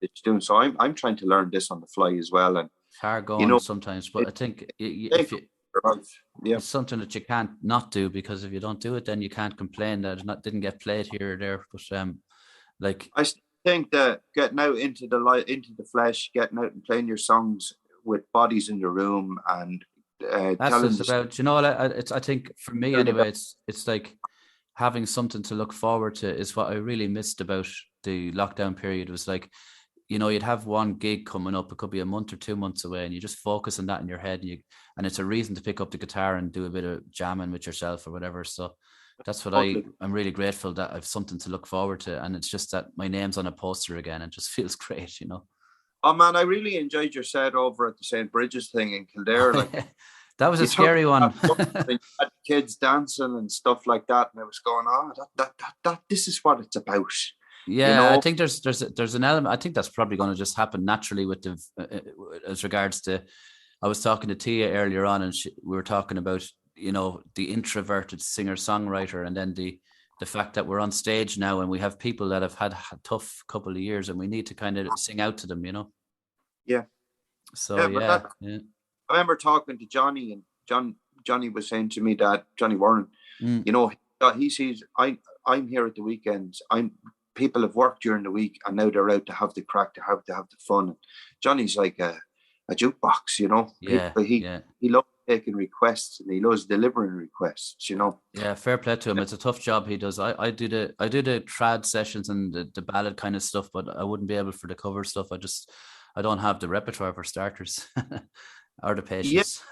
it's doing. So I'm trying to learn this on the fly as well. And it's hard going sometimes, but I think it's something that you can't not do, because if you don't do it, then you can't complain that it didn't get played here or there. But I think that getting out into the flesh, getting out and playing your songs with bodies in the room, and that's what it's about. I think for me anyway, it's like having something to look forward to is what I really missed about the lockdown period. Was like, you'd have one gig coming up, it could be a month or 2 months away, and you just focus on that in your head, and it's a reason to pick up the guitar and do a bit of jamming with yourself or whatever. So that's what I'm really grateful that I've something to look forward to, and it's just that my name's on a poster again. It just feels great, Oh man, I really enjoyed your set over at the St. Bridget's thing in Kildare. That was a scary one. Had kids dancing and stuff like that, and I was going, that this is what it's about. Yeah, I think there's an element. I think that's probably going to just happen naturally with as regards to. I was talking to Tia earlier on, and we were talking about the introverted singer songwriter, and then the fact that we're on stage now and we have people that have had a tough couple of years, and we need to kind of sing out to them, Yeah. So I remember talking to Johnny, and Johnny was saying to me that Johnny Warren, he sees I'm here at the weekends. People have worked during the week, and now they're out to have the crack, to have the fun. And Johnny's like a jukebox, Yeah, he loves taking requests and he loves delivering requests, you know. Yeah, fair play to him. It's a tough job he does. I do the trad sessions and the ballad kind of stuff, but I wouldn't be able for the cover stuff. I don't have the repertoire for starters or the patience.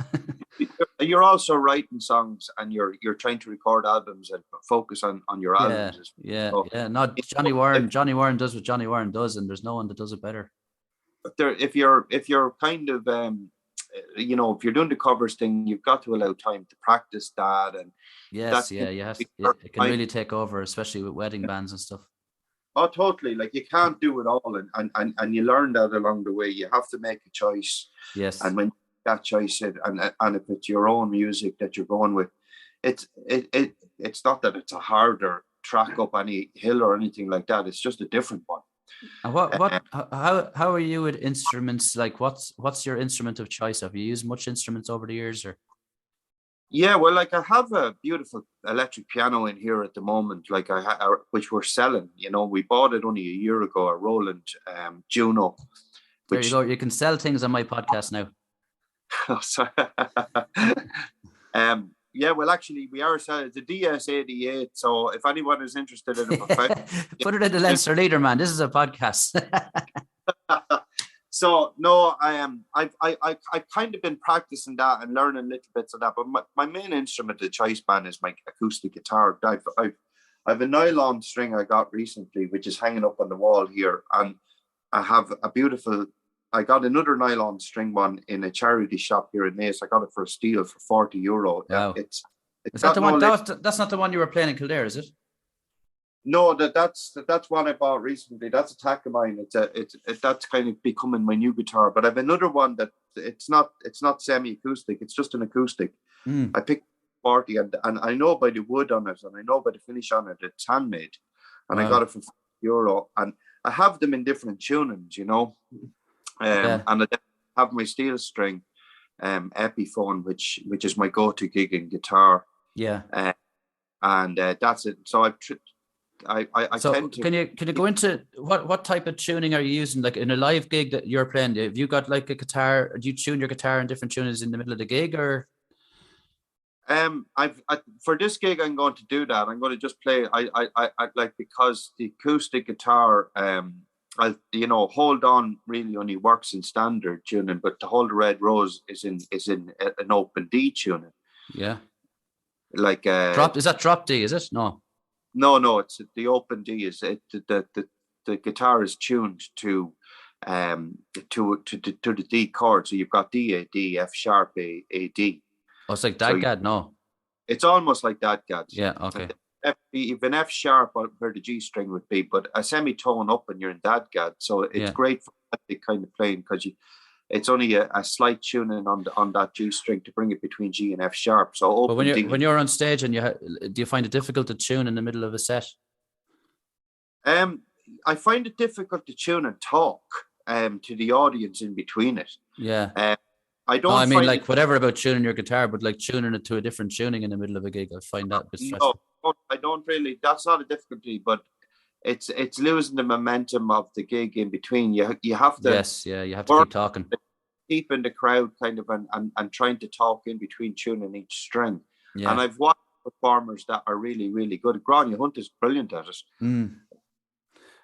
You're also writing songs and you're trying to record albums and focus on your albums. Yeah. Not Johnny Warren. Johnny Warren does what Johnny Warren does, and there's no one that does it better. But if you're kind of you know, if you're doing the covers thing, you've got to allow time to practice that. And yes, it can really take over, especially with wedding bands and stuff. Oh, totally. Like you can't do it all, and you learn that along the way. You have to make a choice. Yes. And when that choice and if it's your own music that you're going with, it's not that it's a harder track up any hill or anything like that. It's just a different one. And how are you with instruments? Like what's your instrument of choice? Have you used much instruments over the years, or? Yeah, well, like I have a beautiful electric piano in here at the moment, like which we're selling. You know, we bought it only a year ago, a Roland Juno. There you go. You can sell things on my podcast now. Oh, sorry. Yeah, well, actually, we are selling the DS88. So if anyone is interested in a professional, put it in the Leinster Leader, man. This is a podcast. So no, I've kind of been practicing that and learning little bits of that. But my main instrument of choice, man, is my acoustic guitar. I've a nylon string I got recently, which is hanging up on the wall here, and I have a beautiful. I got another nylon string one in a charity shop here in Naas. I got it for a steal for €40. Wow. Is that the one? That's not the one you were playing in Kildare, is it? No, that's one I bought recently. That's a tack of mine. That's kind of becoming my new guitar. But I have another one that it's not semi-acoustic. It's just an acoustic. I picked 40 and I know by the wood on it and I know by the finish on it. It's handmade, and I got it for €40. And I have them in different tunings, you know. And I have my steel string Epiphone, which is my go-to gig in guitar. Yeah. And that's it. So I so tend to. Can you go into what type of tuning are you using? Like in a live gig that you're playing, have you got like a guitar? Do you tune your guitar in different tunings in the middle of the gig, or? For this gig, I'm going to do that. I'm going to just play. I like, because the acoustic guitar, Hold On really only works in standard tuning, but To Hold the Red Rose is in an open D tuning. Yeah. Like is that drop D? Is it? No, it's the open D. Is it the guitar is tuned to the D chord, so you've got D, A, D, F sharp, A, D. Oh, it's like DADGAD, no? It's almost like DADGAD. Yeah, okay. Even F sharp where the G string would be, but a semitone up and you're in DADGAD, so it's great for that kind of playing, because it's only a slight tuning on that G string to bring it between G and F sharp. So, but when you're on stage and do you find it difficult to tune in the middle of a set? I find it difficult to tune and talk to the audience in between it. Yeah. I don't. I mean, like whatever about tuning your guitar, but like tuning it to a different tuning in the middle of a gig, I find that a bit stressful. No, I don't really. That's not a difficulty, but it's losing the momentum of the gig in between. You have to. Yes, yeah, you have to keep talking. Keeping the crowd kind of and trying to talk in between tuning each string. Yeah. And I've watched performers that are really, really good. Grania Hunt is brilliant at it.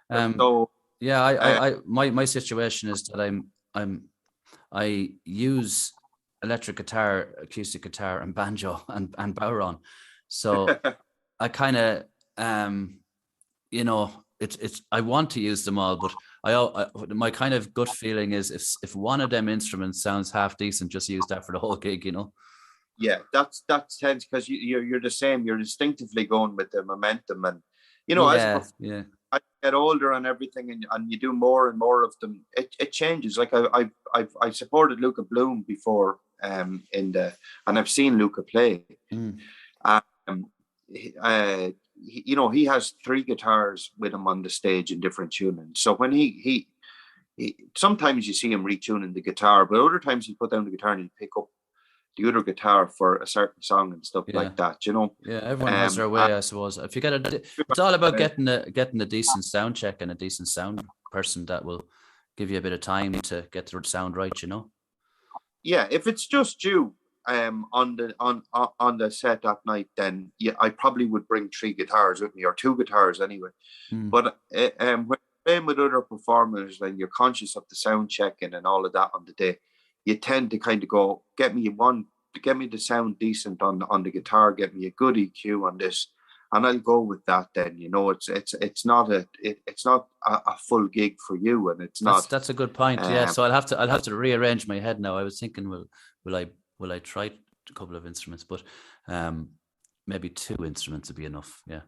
So yeah, my situation is that I use electric guitar, acoustic guitar, and banjo and bodhrán. So I kind of it's I want to use them all, but my kind of gut feeling is if one of them instruments sounds half decent, just use that for the whole gig, you know. Yeah, that's tense, because you're the same. You're instinctively going with the momentum, and as I get older and everything, and you do more and more of them, it changes. Like I supported Luca Bloom before, and I've seen Luca play. He has 3 guitars with him on the stage in different tunings. So when he sometimes you see him retuning the guitar, but other times he put down the guitar and he pick up the other guitar for a certain song and stuff like that, you know. Yeah, everyone has their way, I suppose. If you it's all about getting a decent sound check and a decent sound person that will give you a bit of time to get the sound right, you know. Yeah, if it's just you, on the set that night, then yeah, I probably would bring 3 guitars with me, or 2 guitars anyway. But when playing with other performers, and you're conscious of the sound checking and all of that on the day, you tend to kind of go, get me the sound decent on the guitar, get me a good EQ on this, and I'll go with that. Then it's not a full gig for you, and that's a good point. Yeah, so I'll have to rearrange my head now. I was thinking, will I try a couple of instruments, but maybe 2 instruments would be enough. Yeah.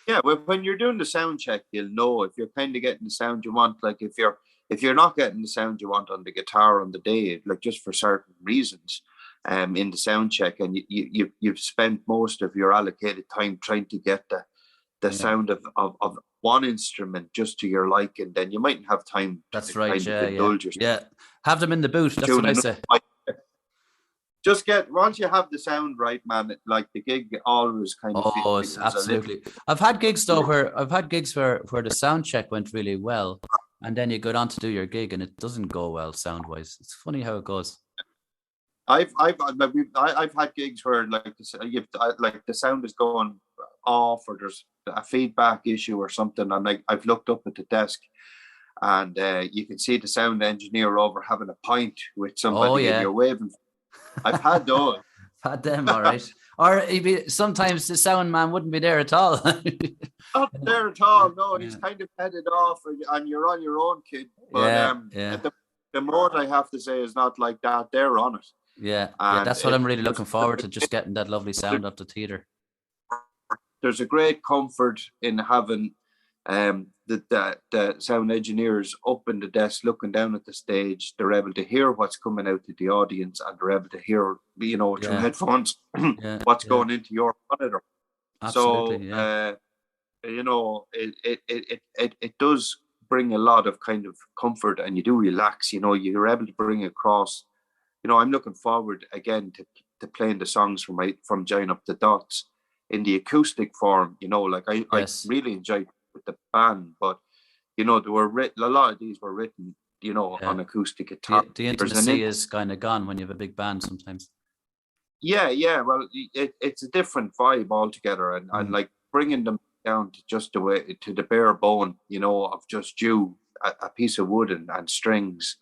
Yeah, well, when you're doing the sound check, you'll know if you're kind of getting the sound you want. Like if you're not getting the sound you want on the guitar on the day, like just for certain reasons, in the sound check, and you've spent most of your allocated time trying to get the sound of one instrument just to your liking, then you mightn't have time. That's right. Yeah. Have them in the boot. That's what I say. Just once you have the sound right, man. Like the gig always kind of. Oh, absolutely. I've had gigs though where the sound check went really well, and then you go on to do your gig and it doesn't go well sound wise. It's funny how it goes. I've had gigs where like the sound is going off, or there's a feedback issue or something, and I've looked up at the desk, and you can see the sound engineer over having a pint with somebody, and you're waving. I've had those. Had them, all right. Or sometimes the sound man wouldn't be there at all. Not there at all. No, he's kind of headed off, and you're on your own, kid. But the mode, I have to say, is not like that. They're on it. Yeah, that's what I'm really looking forward to, just getting that lovely sound off the theatre. There's a great comfort in having the sound engineers up in the desk looking down at the stage. They're able to hear what's coming out to the audience, and they're able to hear, through headphones, what's going into your monitor. Absolutely, so, it does bring a lot of kind of comfort, and you do relax. You're able to bring across. I'm looking forward again to playing the songs from Join Up the Dots in the acoustic form. I really enjoyed with the band, but they were written. A lot of these were written, on acoustic guitar. The intimacy is kind of gone when you have a big band sometimes. Yeah. Well, it's a different vibe altogether, and like bringing them down to just to the bare bone, of just you, a piece of wood and strings,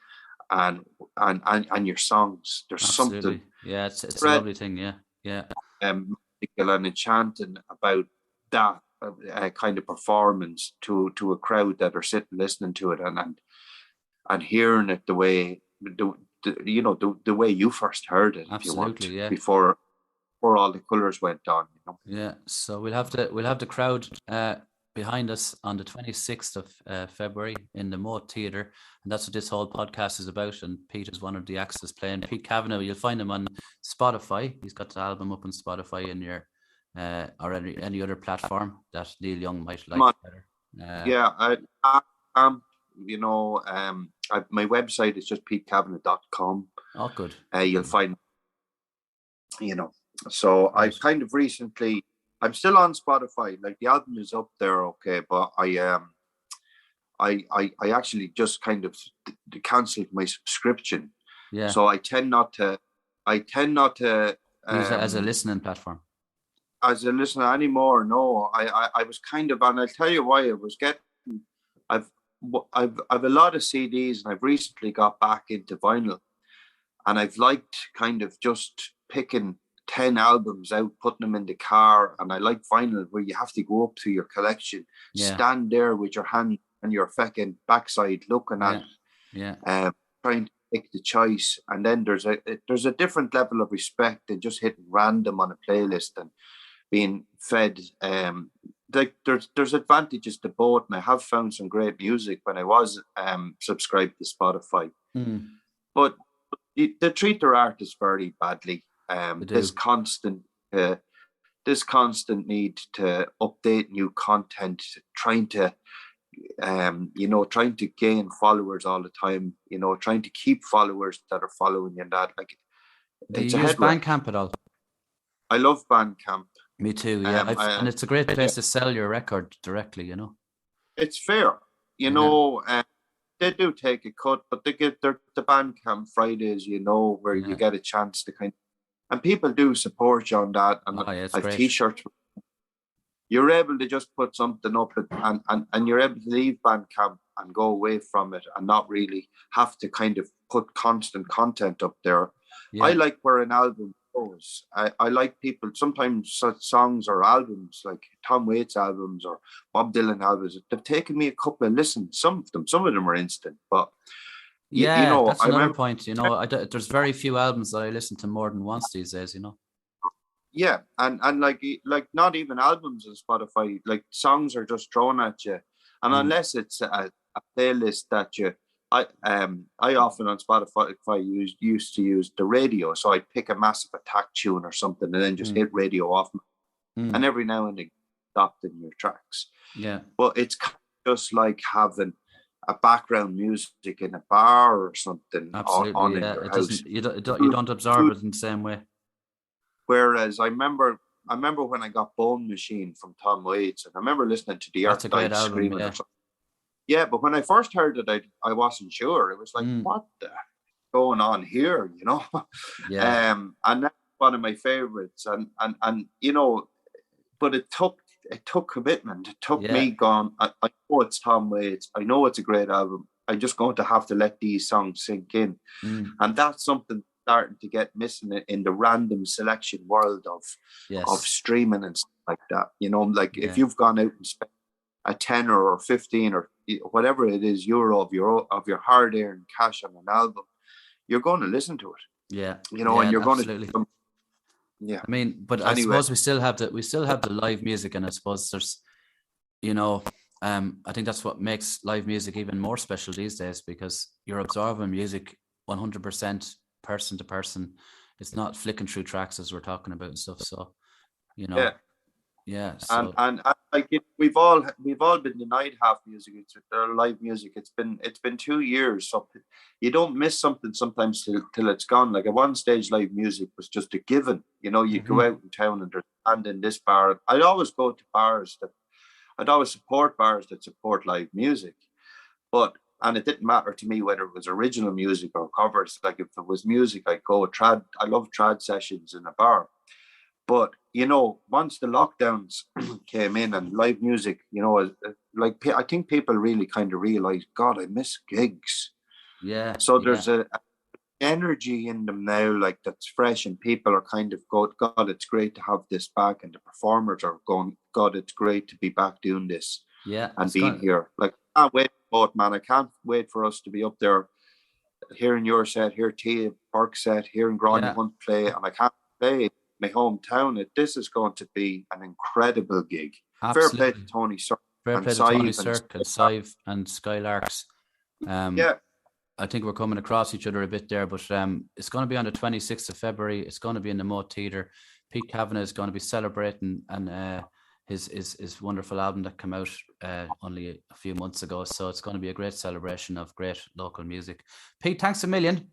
and your songs. There's something. Yeah, it's a lovely thing. Yeah. Magical and enchanting about that kind of performance to a crowd that are sitting listening to it and hearing it the way the way you first heard it. Absolutely, if you want, before all the colours went on. Yeah, so we'll have the crowd behind us on the 26th of February in the Moat Theatre, and that's what this whole podcast is about. And Pete is one of the acts that's playing. Pete Kavanagh, you'll find him on Spotify. He's got the album up on Spotify in your or any other platform that Neil Young might like better. My website is just petekavanagh.com. Oh, good. You'll find, so I've kind of recently, I'm still on Spotify. Like the album is up there, okay, but I actually just kind of cancelled my subscription. Yeah. So I tend not to use it as a listening platform. As a listener anymore, no. I was kind of, and I'll tell you why. I was getting, I've a lot of CDs, and I've recently got back into vinyl, and I've liked kind of just picking 10 albums out, putting them in the car. And I like vinyl where you have to go up to your collection, stand there with your hand on your fucking backside looking at it, trying to pick the choice. And then there's a different level of respect than just hitting random on a playlist and being fed. Like there's advantages to both, and I have found some great music when I was subscribed to Spotify. But they treat their artists very badly. This constant need to update new content, trying to gain followers all the time, trying to keep followers that are following you, and that, like, do you use Bandcamp at all? I love Bandcamp. Me too, yeah. And it's a great place to sell your record directly, It's fair, they do take a cut, but they get the Bandcamp Fridays, you know, where you get a chance to and people do support you on that. And it's I've great. T-shirts. You're able to just put something up and you're able to leave Bandcamp and go away from it and not really have to kind of put constant content up there. Yeah. I like where an album goes. I like people, sometimes such songs or albums like Tom Waits albums or Bob Dylan albums, they've taken me a couple of listens. Some of them are instant, but you know, that's another point. You know, there's very few albums that I listen to more than once these days. You know. Yeah, and like not even albums on Spotify, like songs are just thrown at you, and unless it's a playlist that I often on Spotify used to use the radio, so I'd pick a Massive Attack tune or something, and then just hit radio off, and every now and then stopped in your tracks. Yeah, but it's just like having a background music in a bar or something. Absolutely, on in yeah. your It house. doesn't. You don't absorb it in the same way. Whereas I remember when I got Bone Machine from Tom Waits, and I remember listening to the That's a Earth great Died album, Screaming yeah. or something. Yeah, but when I first heard it, I wasn't sure. It was like, what the going on here, you know? Yeah. And that's one of my favorites. And you know, but it took commitment. It took me going, I know it's Tom Waits. I know it's a great album. I'm just going to have to let these songs sink in. And that's something starting to get missing in the random selection world of streaming and stuff like that. You know, like if you've gone out and spent a 10 or 15 or whatever it is euro of your hard-earned cash on an album, you're going to listen to it. Yeah, you know, and you're absolutely. going to. Yeah, I mean, but anyway. I suppose we still have the live music, and I suppose there's, you know, I think that's what makes live music even more special these days, because you're absorbing music 100% person to person. It's not flicking through tracks as we're talking about and stuff. So, you know, So. And like we've all been denied half music. It's live music. It's been 2 years, so you don't miss something sometimes till it's gone. Like at one stage, live music was just a given. You know, you go out in town and there's a band in this bar. I'd always go to bars I'd always support bars that support live music, and it didn't matter to me whether it was original music or covers. Like if it was music, I'd go trad. I love trad sessions in a bar. But, you know, once the lockdowns came in and live music, you know, like I think people really kind of realized, God, I miss gigs. Yeah. So there's a energy in them now, like that's fresh, and people are kind of going, God, it's great to have this back, and the performers are going, God, it's great to be back doing this. Yeah. And being here. Like, I can't wait for it, man. I can't wait for us to be up there, hearing your set, hear Tia Burke's set, hearing Grania Hunt play, and I can't play my hometown. This is going to be an incredible gig. Absolutely. Fair play to Tony Cirque. Fair play to Tony Cirque and Sive and Skylarks. I think we're coming across each other a bit there, but it's going to be on the 26th of February. It's going to be in the Moat Theatre. Pete Kavanagh is going to be celebrating and his wonderful album that came out only a few months ago. So it's going to be a great celebration of great local music. Pete, thanks a million.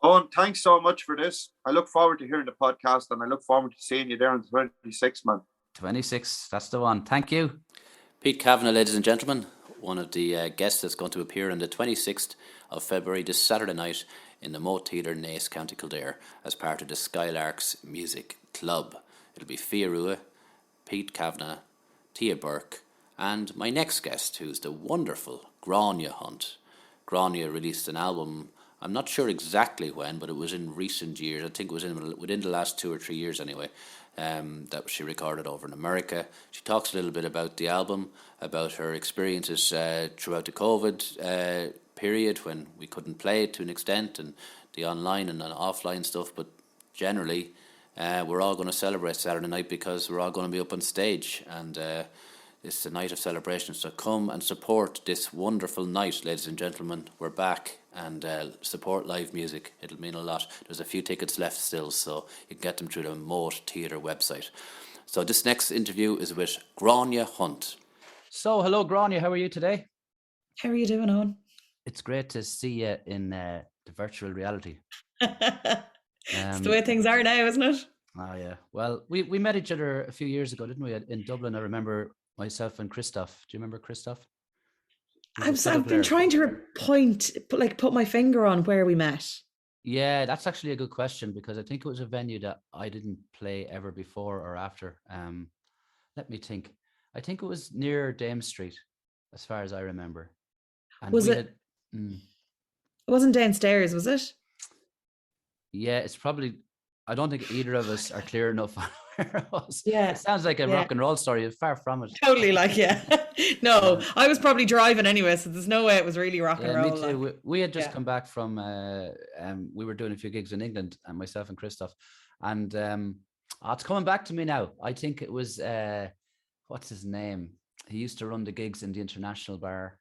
Oh, thanks so much for this. I look forward to hearing the podcast, and I look forward to seeing you there on the 26th, man. 26, that's the one. Thank you. Pete Kavanagh, ladies and gentlemen, one of the guests that's going to appear on the 26th of February, this Saturday night, in the Moat Theatre, Naas, County Kildare, as part of the Skylarks Music Club. It'll be Fia Rua, Pete Kavanagh, Tia Burke, and my next guest, who's the wonderful Grania Hunt. Grania released an album, I'm not sure exactly when, but it was in recent years. I think it was within the last 2 or 3 years anyway, that she recorded over in America. She talks a little bit about the album, about her experiences throughout the COVID period when we couldn't play it to an extent, and the online and offline stuff. But generally, we're all going to celebrate Saturday night because we're all going to be up on stage, and it's a night of celebrations. So come and support this wonderful night, ladies and gentlemen. We're back, and support live music. It'll mean a lot. There's a few tickets left still, so you can get them through the Moat Theatre website. So this next interview is with Grania Hunt. So hello, Grania. How are you today? How are you doing, Owen? It's great to see you in the virtual reality. It's the way things are now, isn't it? Oh yeah. Well, we met each other a few years ago, didn't we? In Dublin, I remember myself and Christoph. Do you remember Christoph? I've been trying to put my finger on where we met. Yeah, that's actually a good question because I think it was a venue that I didn't play ever before or after. Let me think. I think it was near Dame Street, as far as I remember. And Was it? It wasn't downstairs, was it? Yeah, it's probably. I don't think either of us are clear enough on where it was. Yeah. It sounds like a rock and roll story. It's far from it. Totally, No, I was probably driving anyway, so there's no way it was really rock and roll. Me too. We had just come back from. We were doing a few gigs in England, and myself and Christoph, and it's coming back to me now. I think it was what's his name? He used to run the gigs in the International Bar,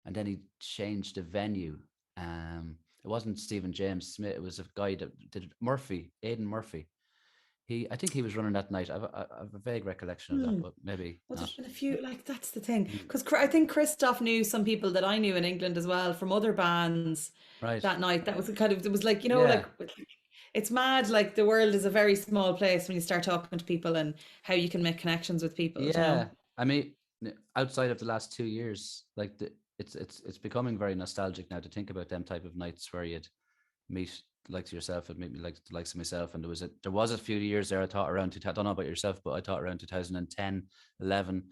and then he changed the venue. It wasn't Stephen James Smith. It was a guy that did Murphy, Aidan Murphy. I think he was running that night. I have a vague recollection of that, but maybe. Well, there's been a few. That's the thing, because I think Christoph knew some people that I knew in England as well from other bands. Right. That night, that was it was like it's mad. Like the world is a very small place when you start talking to people and how you can make connections with people. Yeah, I mean, outside of the last 2 years, it's becoming very nostalgic now to think about them type of nights where you'd meet like yourself and meet me like the likes of myself. And there was a few years there. I thought around I don't know about yourself, but I thought around 2010, 11, there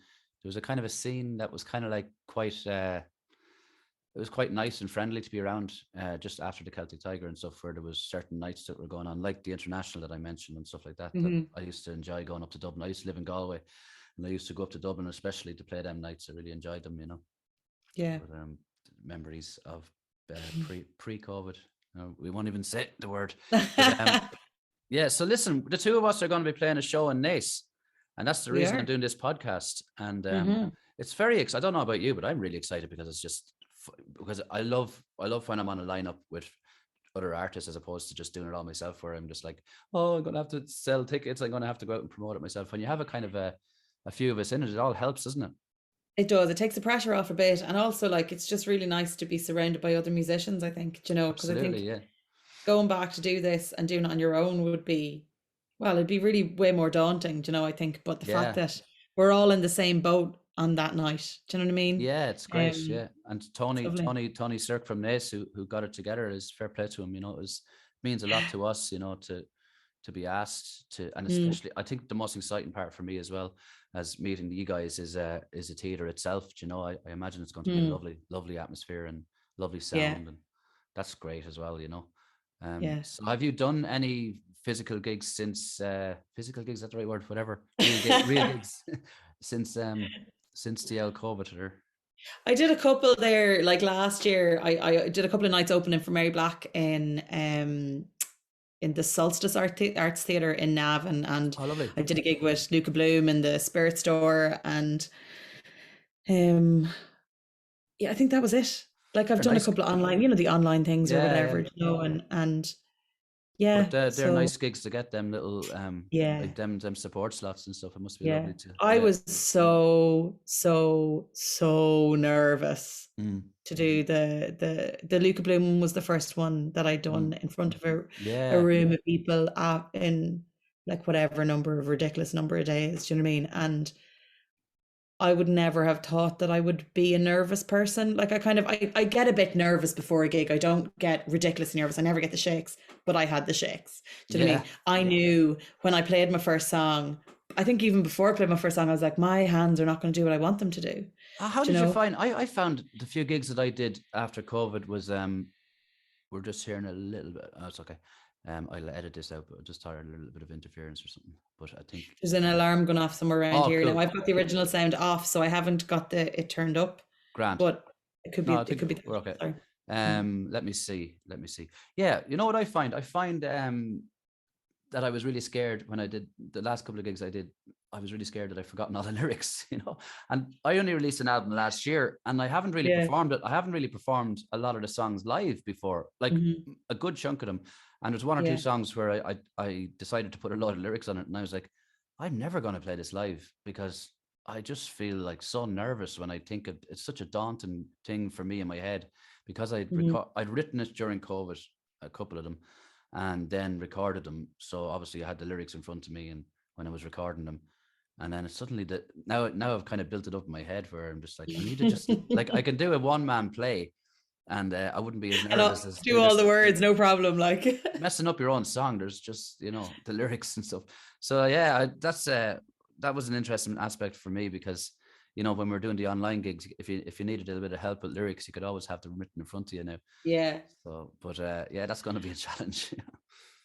was a kind of a scene that was kind of like quite. It was quite nice and friendly to be around just after the Celtic Tiger and stuff, where there was certain nights that were going on, like the International that I mentioned and stuff like that. That I used to enjoy going up to Dublin. I used to live in Galway, and I used to go up to Dublin especially to play them nights. I really enjoyed them, Yeah. But, memories of pre-COVID. We won't even say the word. But, yeah. So listen, the two of us are going to be playing a show in Naas, and that's the reason I'm doing this podcast. And it's very exciting. I don't know about you, but I'm really excited because it's just because I love when I'm on a lineup with other artists as opposed to just doing it all myself, where I'm just like, oh, I'm going to have to sell tickets. I'm going to have to go out and promote it myself. When you have a kind of a few of us in it, it all helps, doesn't it? It does. It takes the pressure off a bit, and also it's just really nice to be surrounded by other musicians. I think, because I think going back to do this and doing it on your own would be, it'd be really way more daunting. I think, but the fact that we're all in the same boat on that night, do you know what I mean? Yeah, it's great. And Tony Cirque from Naas, who got it together, is fair play to him. It means a lot to us, to be asked to, and especially I think the most exciting part for me as well as meeting you guys is a theatre itself. I imagine it's going to be a lovely atmosphere and lovely sound, and that's great as well. So have you done any physical gigs since physical gigs? Is that the right word? Whatever, real gigs since the COVID? Or I did a couple there, like last year. I did a couple of nights opening for Mary Black in the Solstice Arts Theatre in Navan, and I did a gig with Luca Bloom in the Spirit Store, and I think that was it. I've done a couple of online, the online things or whatever, and yeah. But they're nice gigs to get them little like them support slots and stuff. It must be lovely too. I was so nervous to do the Luca Bloom was the first one that I'd done in front of a room of people in whatever ridiculous number of days. Do you know what I mean? And I would never have thought that I would be a nervous person. I get a bit nervous before a gig. I don't get ridiculously nervous. I never get the shakes, but I had the shakes. Do you know what I mean? I knew when I played my first song, I think even before I played my first song, I was like, my hands are not going to do what I want them to do. How did you find? I found the few gigs that I did after COVID was we're just hearing a little bit. Oh, it's okay. I'll edit this out, but I just thought a little bit of interference or something. But I think there's an alarm going off somewhere around here. Cool. Now I've got the original sound off, so I haven't got it turned up. Grand. But it could be. It could be. We're okay. Sorry. Let me see. Yeah, you know what I find? I find that I was really scared when I did the last couple of gigs I did. I was really scared that I'd forgotten all the lyrics, And I only released an album last year, and I haven't really performed it. I haven't really performed a lot of the songs live before, a good chunk of them. And there's one or two songs where I decided to put a lot of lyrics on it, and I was like, I'm never going to play this live because I just feel so nervous when I think it's such a daunting thing for me in my head, because I'd written it during COVID, a couple of them, and then recorded them. So obviously I had the lyrics in front of me, and when I was recording them, And then suddenly now I've kind of built it up in my head where I'm just like, I need to just like, I can do a one-man play and I wouldn't be as nervous as do all the words, no problem. Like messing up your own song. There's just, you know, the lyrics and stuff. So yeah, that was an interesting aspect for me because, you know, when we're doing the online gigs, if you needed a little bit of help with lyrics, you could always have them written in front of you now. Yeah. So, but yeah, that's going to be a challenge.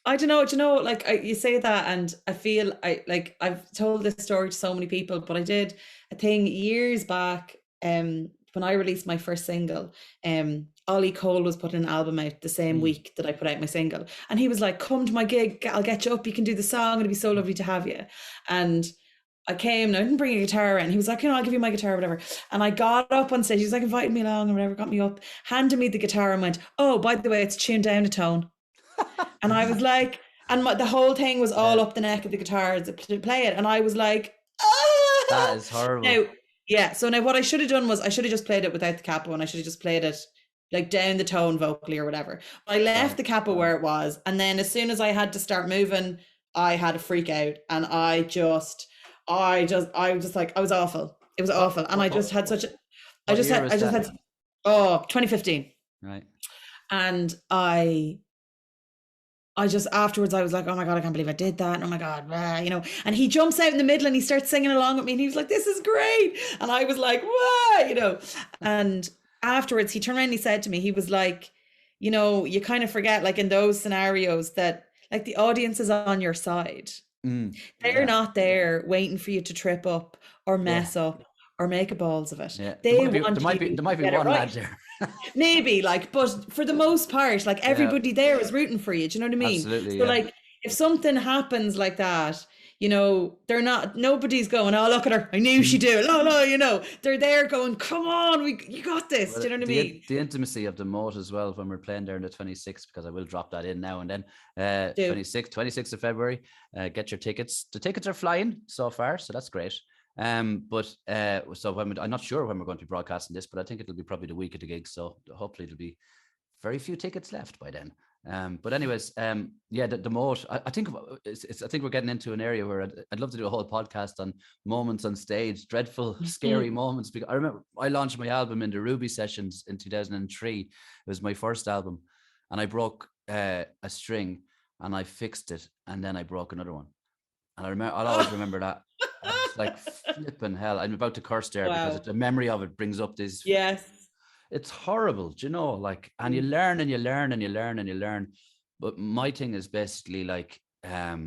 I don't know. Do you know, like you say that, and I feel I've told this story to so many people, but I did a thing years back. When I released my first single, Ollie Cole was putting an album out the same week that I put out my single, and he was like, "Come to my gig, I'll get you up. You can do the song. It'll be so lovely to have you." And I came, and I didn't bring a guitar, and he was like, "You know, I'll give you my guitar, whatever." And I got up on stage. He was like inviting me along, or whatever. Got me up, handed me the guitar, and went, "Oh, by the way, it's tuned down a tone." And I was like, and the whole thing was all up the neck of the guitar to play it. And I was like, ah! That is horrible. Now, yeah. So now what I should have done was I should have just played it without the capo, and I should have just played it like down the tone vocally or whatever. But I left the capo where it was. And then as soon as I had to start moving, I had a freak out. And I was like, I was awful. It was awful. And I just had 2015. Right. And I just afterwards I was like, oh my God, I can't believe I did that. And oh my God, you know, and he jumps out in the middle and he starts singing along with me and he was like, this is great. And I was like, wow, you know, and afterwards he turned around and he said to me, he was like, you know, you kind of forget like in those scenarios that like the audience is on your side. They're not there waiting for you to trip up or mess up or make a balls of it. Yeah. There might be one lad there. Maybe like, but for the most part, like everybody there is rooting for you. Do you know what I mean? Absolutely. So like, if something happens like that, you know, nobody's going, oh, look at her, I knew she'd do it. No, you know, they're there going, come on, you got this. Do you know what I mean? The intimacy of the Moat as well when we're playing there on the 26th, because I will drop that in now and then. 26th of February, get your tickets. The tickets are flying so far, so that's great. So I'm not sure when we're going to be broadcasting this, but I think it'll be probably the week of the gig. So hopefully there'll be very few tickets left by then. But anyways, the Moat. I think we're getting into an area where I'd love to do a whole podcast on moments on stage, dreadful, scary moments. Because I remember I launched my album in the Ruby Sessions in 2003. It was my first album, and I broke a string, and I fixed it, and then I broke another one. And I'll always remember that. It's like flipping hell. I'm about to curse there because the memory of it brings up this. Yes. It's horrible, do you know, like, and you learn and you learn and you learn and you learn. But my thing is basically like, I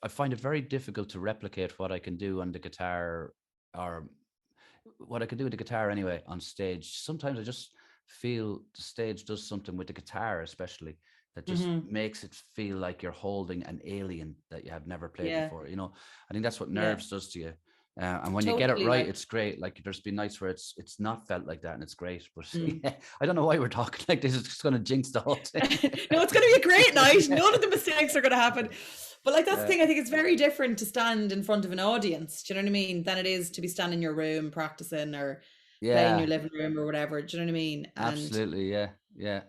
find it very difficult to replicate what I can do on the guitar, or what I can do with the guitar anyway on stage. Sometimes I just feel the stage does something with the guitar, especially, that just makes it feel like you're holding an alien that you have never played before. You know, I think that's what Nerves does to you. And when you get it right, it's great. Like there's been nights where it's not felt like that, and it's great. But I don't know why we're talking like this. It's just going to jinx the whole thing. No, it's going to be a great night. None of the mistakes are going to happen. But like that's the thing. I think it's very different to stand in front of an audience. Do you know what I mean? Than it is to be standing in your room practicing or playing in your living room or whatever. Do you know what I mean? Absolutely, yeah.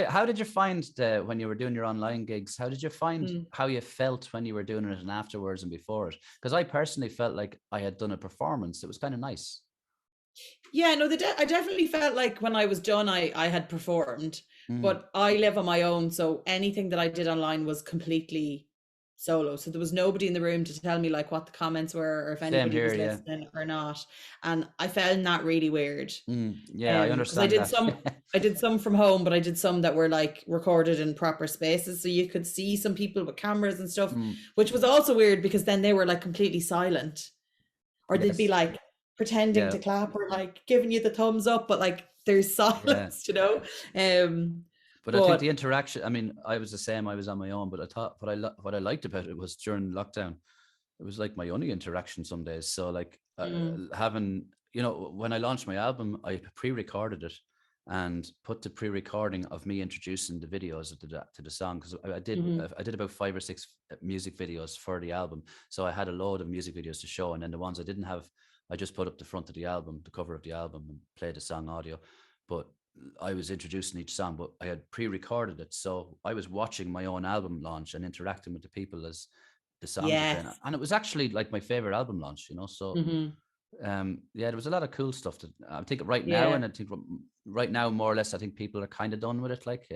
How did you find when you were doing your online gigs? How did you find how you felt when you were doing it and afterwards and before it? Because I personally felt like I had done a performance. It was kind of nice. Yeah, no, I definitely felt like when I was done, I had performed, but I live on my own. So anything that I did online was completely solo. So there was nobody in the room to tell me like what the comments were or if anybody was listening or not. And I found that really weird. I understand. I did some from home, but I did some that were like recorded in proper spaces. So you could see some people with cameras and stuff, which was also weird because then they were like completely silent, or they'd be like pretending to clap or like giving you the thumbs up, but like there's silence, you know? But I think the interaction, I mean, I was the same, I was on my own, but I thought what I liked about it was during lockdown, it was like my only interaction some days. So like having, you know, when I launched my album, I pre-recorded it and put the pre-recording of me introducing the videos to the song. Because I did about 5 or 6 music videos for the album. So I had a load of music videos to show. And then the ones I didn't have, I just put up the front of the album, the cover of the album, and played the song audio. But I was introducing each song, but I had pre-recorded it. So I was watching my own album launch and interacting with the people as the songs you're playing. And it was actually like my favorite album launch, you know. So there was a lot of cool stuff that I think right now, and I think right now more or less I think people are kind of done with it, like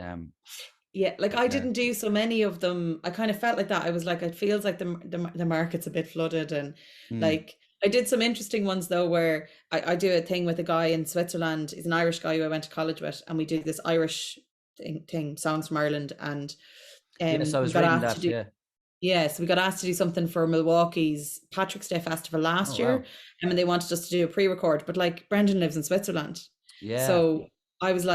I didn't do so many of them. I kind of felt like that. I was like, it feels like the market's a bit flooded, and like I did some interesting ones though, where I do a thing with a guy in Switzerland. He's an Irish guy who I went to college with, and we do this Irish thing, songs from Ireland, and yes, I was reading that. So we got asked to do something for Milwaukee's Patrick's Day Festival last year, and they wanted us to do a pre-record, but like Brendan lives in Switzerland, so I was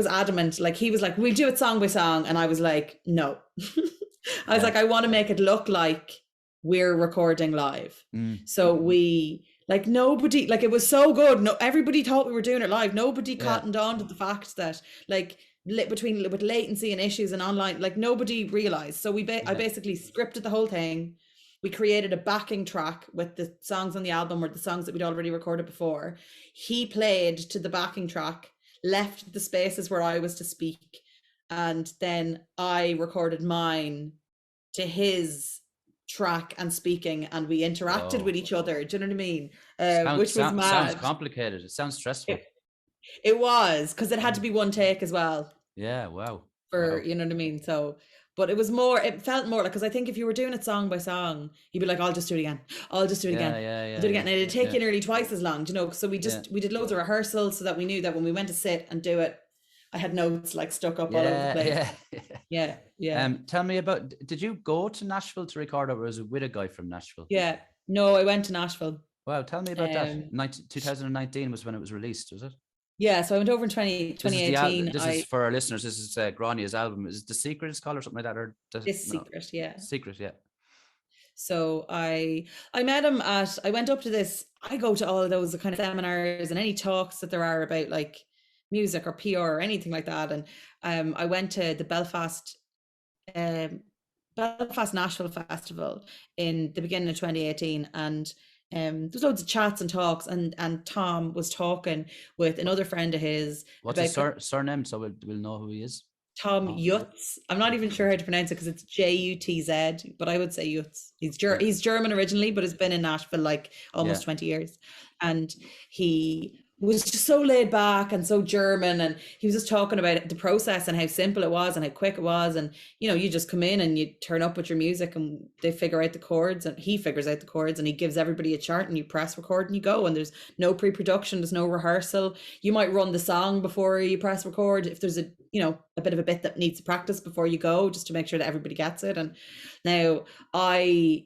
adamant. Like he was like, we'll do it song by song, and I was like, no. I was like, I want to make it look like we're recording live. So we like nobody, like it was so good. No, everybody thought we were doing it live. Nobody cottoned on to the fact that like with latency and issues and online, like nobody realized. So I basically scripted the whole thing. We created a backing track with the songs on the album or the songs that we'd already recorded before. He played to the backing track, left the spaces where I was to speak, and then I recorded mine to his track and speaking, and we interacted with each other. Do you know what I mean? Which was mad. Sounds complicated. It sounds stressful. It was, because it had to be one take as well. Yeah, wow. You know what I mean? So, but it felt more like, because I think if you were doing it song by song, you'd be like, I'll just do it again. I'll just do it again. I'll do it again. And it'd take you nearly twice as long, you know? So we did loads of rehearsals so that we knew that when we went to sit and do it, I had notes like stuck up all over the place. Yeah. Tell me about, did you go to Nashville to record, or was it with a guy from Nashville? Yeah. No, I went to Nashville. Wow, tell me about that. 2019 was when it was released, was it? Yeah, so I went over in 2018. This is for our listeners. This is Grania's album. Is it The Secret it's called, or something like that? Or Secret, yeah. Secret, yeah. So I met him I went up to this. I go to all of those kind of seminars and any talks that there are about like music or PR or anything like that. And I went to the Belfast Nashville Festival in the beginning of 2018, and there's loads of chats and talks, and Tom was talking with another friend of his. What's his surname, so we'll know who he is? Tom Yutz. I'm not even sure how to pronounce it because it's Jutz, but I would say Yutz. He's German originally, but has been in Nashville like almost 20 years, and he was just so laid back and so German, and he was just talking about the process and how simple it was and how quick it was, and you know, you just come in and you turn up with your music and they figure out the chords, and he figures out the chords, and he gives everybody a chart, and you press record and you go, and there's no pre-production, there's no rehearsal. You might run the song before you press record if there's a bit of a bit that needs to practice before you go, just to make sure that everybody gets it. And now I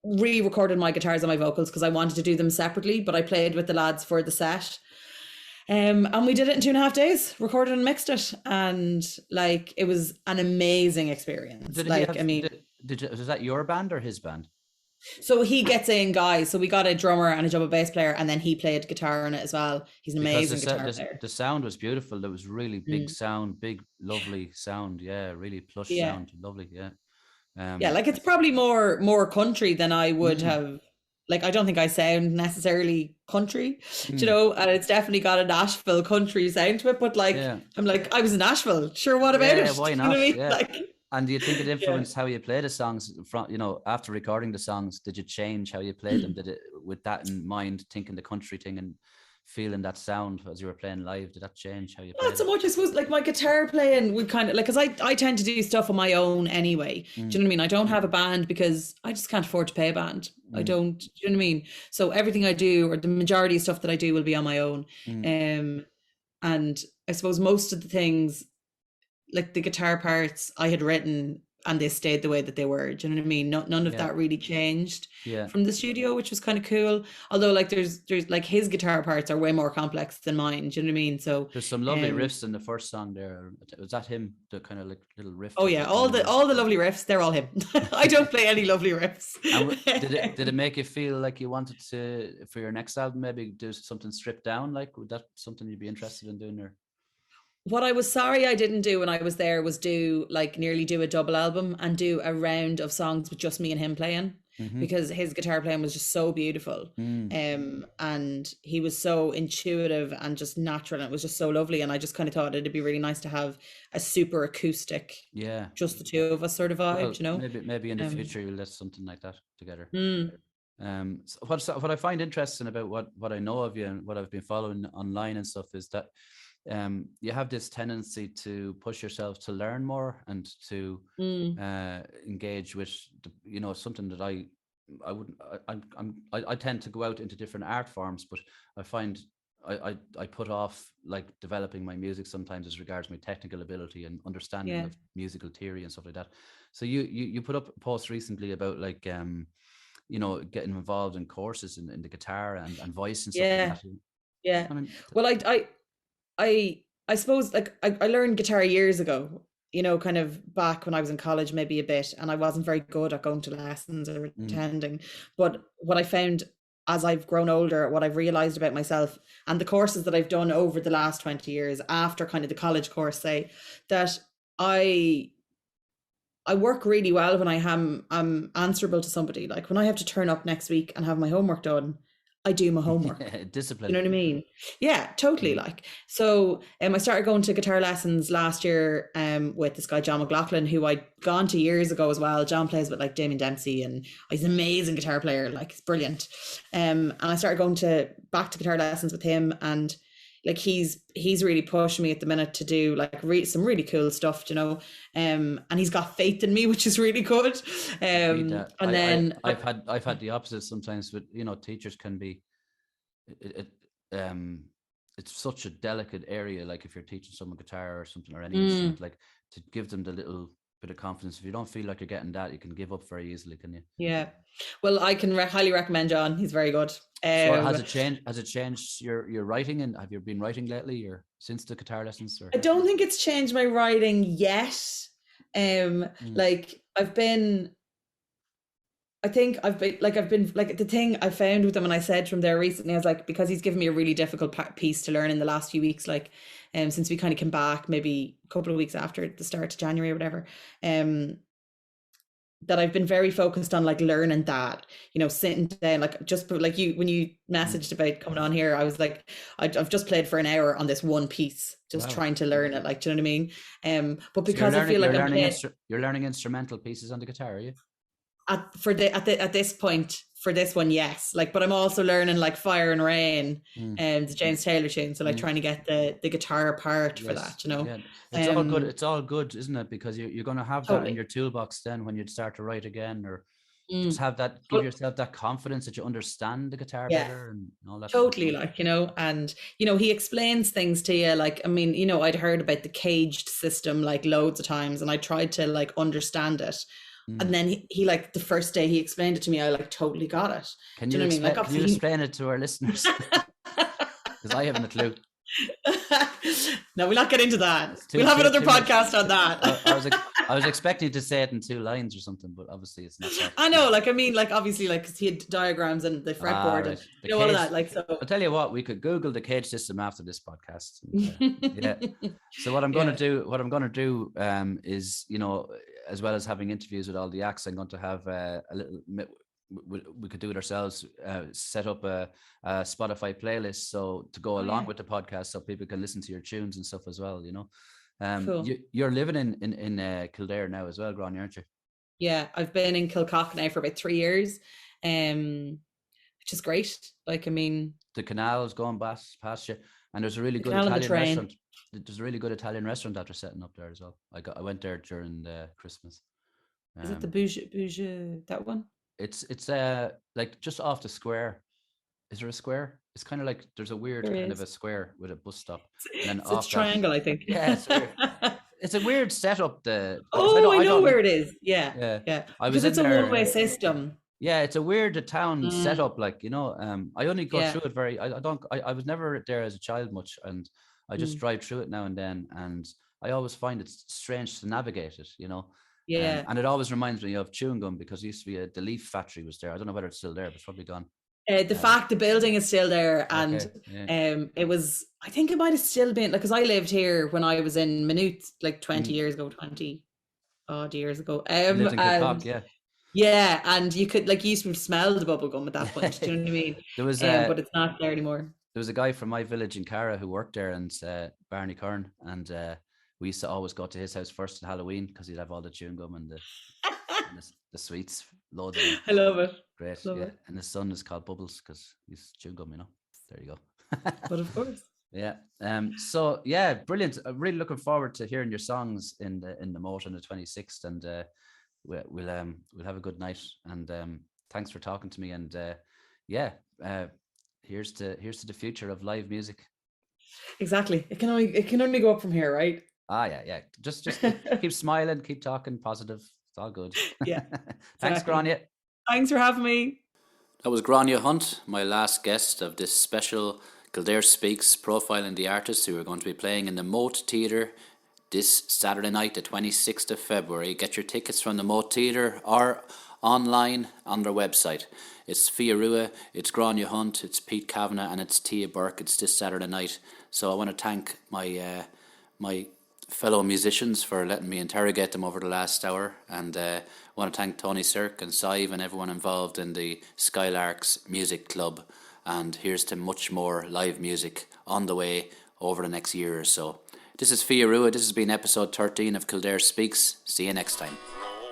re-recorded my guitars and my vocals because I wanted to do them separately, but I played with the lads for the set, and we did it in 2.5 days, recorded and mixed it, and like it was an amazing experience. Was that your band or his band? So he gets in guys, so we got a drummer and a double bass player, and then he played guitar in it as well. He's an amazing guitar player. The sound was beautiful. There was really big sound, big lovely sound, really plush sound, lovely. Like it's probably more country than I would have. Like, I don't think I sound necessarily country, you know, and it's definitely got a Nashville country sound to it. But like, I'm like, I was in Nashville. Sure, what about it? Why not? You know what I mean? Like, and do you think it influenced how you play the songs? After recording the songs, did you change how you played them? Did it, with that in mind, thinking the country thing and feeling that sound as you were playing live, did that change how you played? Not so much, I suppose. Like my guitar playing would kind of like, because I tend to do stuff on my own anyway. Do you know what I mean? I don't have a band because I just can't afford to pay a band. I don't. Do you know what I mean? So everything I do, or the majority of stuff that I do, will be on my own. And I suppose most of the things, like the guitar parts, I had written and they stayed the way that they were. Do you know what I mean? None of that really changed from the studio, which was kind of cool. Although like there's like his guitar parts are way more complex than mine. Do you know what I mean? So there's some lovely riffs in the first song there. Was that him? The kind of like little riff? Oh yeah, all the lovely riffs, they're all him. I don't play any lovely riffs. Did it make you feel like you wanted to, for your next album, maybe do something stripped down? Like, would that something you'd be interested in doing? Or what I was sorry I didn't do when I was there was nearly do a double album and do a round of songs with just me and him playing. because his guitar playing was just so beautiful. And he was so intuitive and just natural, and it was just so lovely. And I just kind of thought it'd be really nice to have a super acoustic, just the two of us sort of vibe, Well, you know. maybe in the future you'll let something like that together. So what I find interesting about what I know of you and what I've been following online and stuff is that you have this tendency to push yourself to learn more and to engage with something that I tend to go out into different art forms, but I find I put off like developing my music sometimes as regards my technical ability and understanding of musical theory and stuff like that. So you put up a post recently about like getting involved in courses in the guitar and voice and stuff like that. I mean, well, I suppose like I learned guitar years ago, kind of back when I was in college, maybe a bit, and I wasn't very good at going to lessons or attending. But what I found as I've grown older, what I've realized about myself and the courses that I've done over the last 20 years after kind of the college course, say that I work really well when I'm answerable to somebody. Like when I have to turn up next week and have my homework done, I do my homework. Discipline. You know what I mean? Yeah, totally. Like, so I started going to guitar lessons last year with this guy, John McLaughlin, who I'd gone to years ago as well. John plays with like Damien Dempsey, and he's an amazing guitar player. Like, he's brilliant. And I started going back to guitar lessons with him, and like he's really pushing me at the minute to do like some really cool stuff, and he's got faith in me, which is really good. And then I've had the opposite sometimes, but teachers can be it's such a delicate area. Like if you're teaching someone guitar or something or any instrument, like to give them the little bit of confidence. If you don't feel like you're getting that, you can give up very easily, can you? Yeah. Well, I can highly recommend John. He's very good. So has it changed your writing, and have you been writing lately or since the guitar lessons? Or? I don't think it's changed my writing yet. Like I've been the thing I found with him, and I said to him there recently, I was like, because he's given me a really difficult piece to learn in the last few weeks, like since we kind of came back, maybe a couple of weeks after the start of January or whatever, that I've been very focused on like learning that, sitting down, like just like when you messaged about coming on here, I was like, I've just played for an hour on this one piece, just trying to learn it, like, do you know what I mean? But because I feel like you're learning instrumental pieces on the guitar, are you? At this point for this one, yes, like, but I'm also learning like Fire and Rain and the James Taylor tune, so like trying to get the guitar part for that, Yeah. It's all good, isn't it? Because you're going to have that in your toolbox then when you start to write again, or just have that, give yourself that confidence that you understand the guitar better and all that. Totally, like, and he explains things to you, like, I mean, I'd heard about the caged system like loads of times, and I tried to like understand it. And then he like the first day he explained it to me, I like totally got it. Can you explain it to our listeners? Because I haven't a clue. No, we'll not get into that. We'll have another podcast on that. I was expecting to say it in 2 lines or something, but obviously it's not that. I know, like, I mean, like, obviously, like, because he had diagrams and the fretboard and all of that, like, so. I'll tell you what, we could Google the cage system after this podcast. So what I'm going to do is, as well as having interviews with all the acts, I'm going to have a little. We could do it ourselves. Set up a Spotify playlist so to go along with the podcast, so people can listen to your tunes and stuff as well. Cool. You're living in Kildare now as well, Gráinne, aren't you? Yeah, I've been in Kilcock now for about 3 years, which is great. Like, I mean, the canal's going past you, and there's a really good Italian restaurant. There's a really good Italian restaurant that they're setting up there as well. I went there during the Christmas. Is it the Bouge that one? It's like just off the square. Is there a square? It's kind of like there's a weird kind of a square with a bus stop. And then it's triangle, I think. Yeah, it's weird. It's a weird setup. I know where it is. Yeah. Because it's a one-way system. Yeah, it's a weird town setup. Like, I only go through it I was never there as a child much, and I just drive through it now and then, and I always find it strange to navigate it. Yeah. And it always reminds me of chewing gum, because there used to be the Leaf factory was there. I don't know whether it's still there, but it's probably gone. The building is still there, and it was, I think it might have still been, like, because I lived here when I was in Maynooth like 20 years ago, 20 odd years ago. Lived in Kilcock, yeah. Yeah, and you could you used to smell the bubble gum at that point. Do you know what I mean? There was but it's not there anymore. There was a guy from my village in Cara who worked there, and Barney Kern, and we used to always go to his house first at Halloween because he'd have all the chewing gum and the sweets, loads of them. I love it. Great, love yeah. it. And his son is called Bubbles because he's chewing gum, you know. There you go. But of course. Yeah. So yeah, brilliant. I'm really looking forward to hearing your songs in the Moat on the 26th, and we'll have a good night. And thanks for talking to me. And here's to the future of live music. Exactly. It can only go up from here, right? Yeah. Just keep smiling, keep talking positive. It's all good. Yeah. Thanks, Grania. Thanks for having me. That was Grania Hunt, my last guest of this special Kildare Speaks, profiling the artists who are going to be playing in the Moat Theatre this Saturday night, the 26th of February. Get your tickets from the Moat Theatre or online on their website. It's Fia Rua, it's Grania Hunt, it's Pete Kavanagh, and it's Tia Burke. It's this Saturday night. So I want to thank my fellow musicians for letting me interrogate them over the last hour, and I want to thank Tony Sirk and Sive and everyone involved in the Skylarks Music Club. And here's to much more live music on the way over the next year or so. This is Fia Rua. This has been episode 13 of Kildare Speaks. See you next time.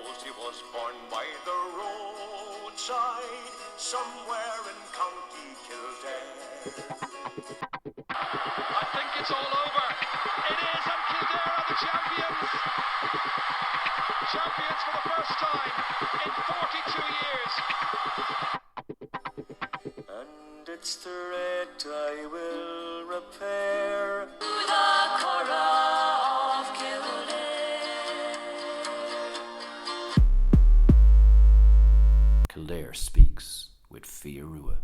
Rosie was born by the roadside, somewhere in County Kildare. I think it's all over. It is, and Kildare are the champions. Champions for the first time in 42 years. And it's the red I will repair. To the Cora of Kildare. Kildare Speaks with Fia Rua.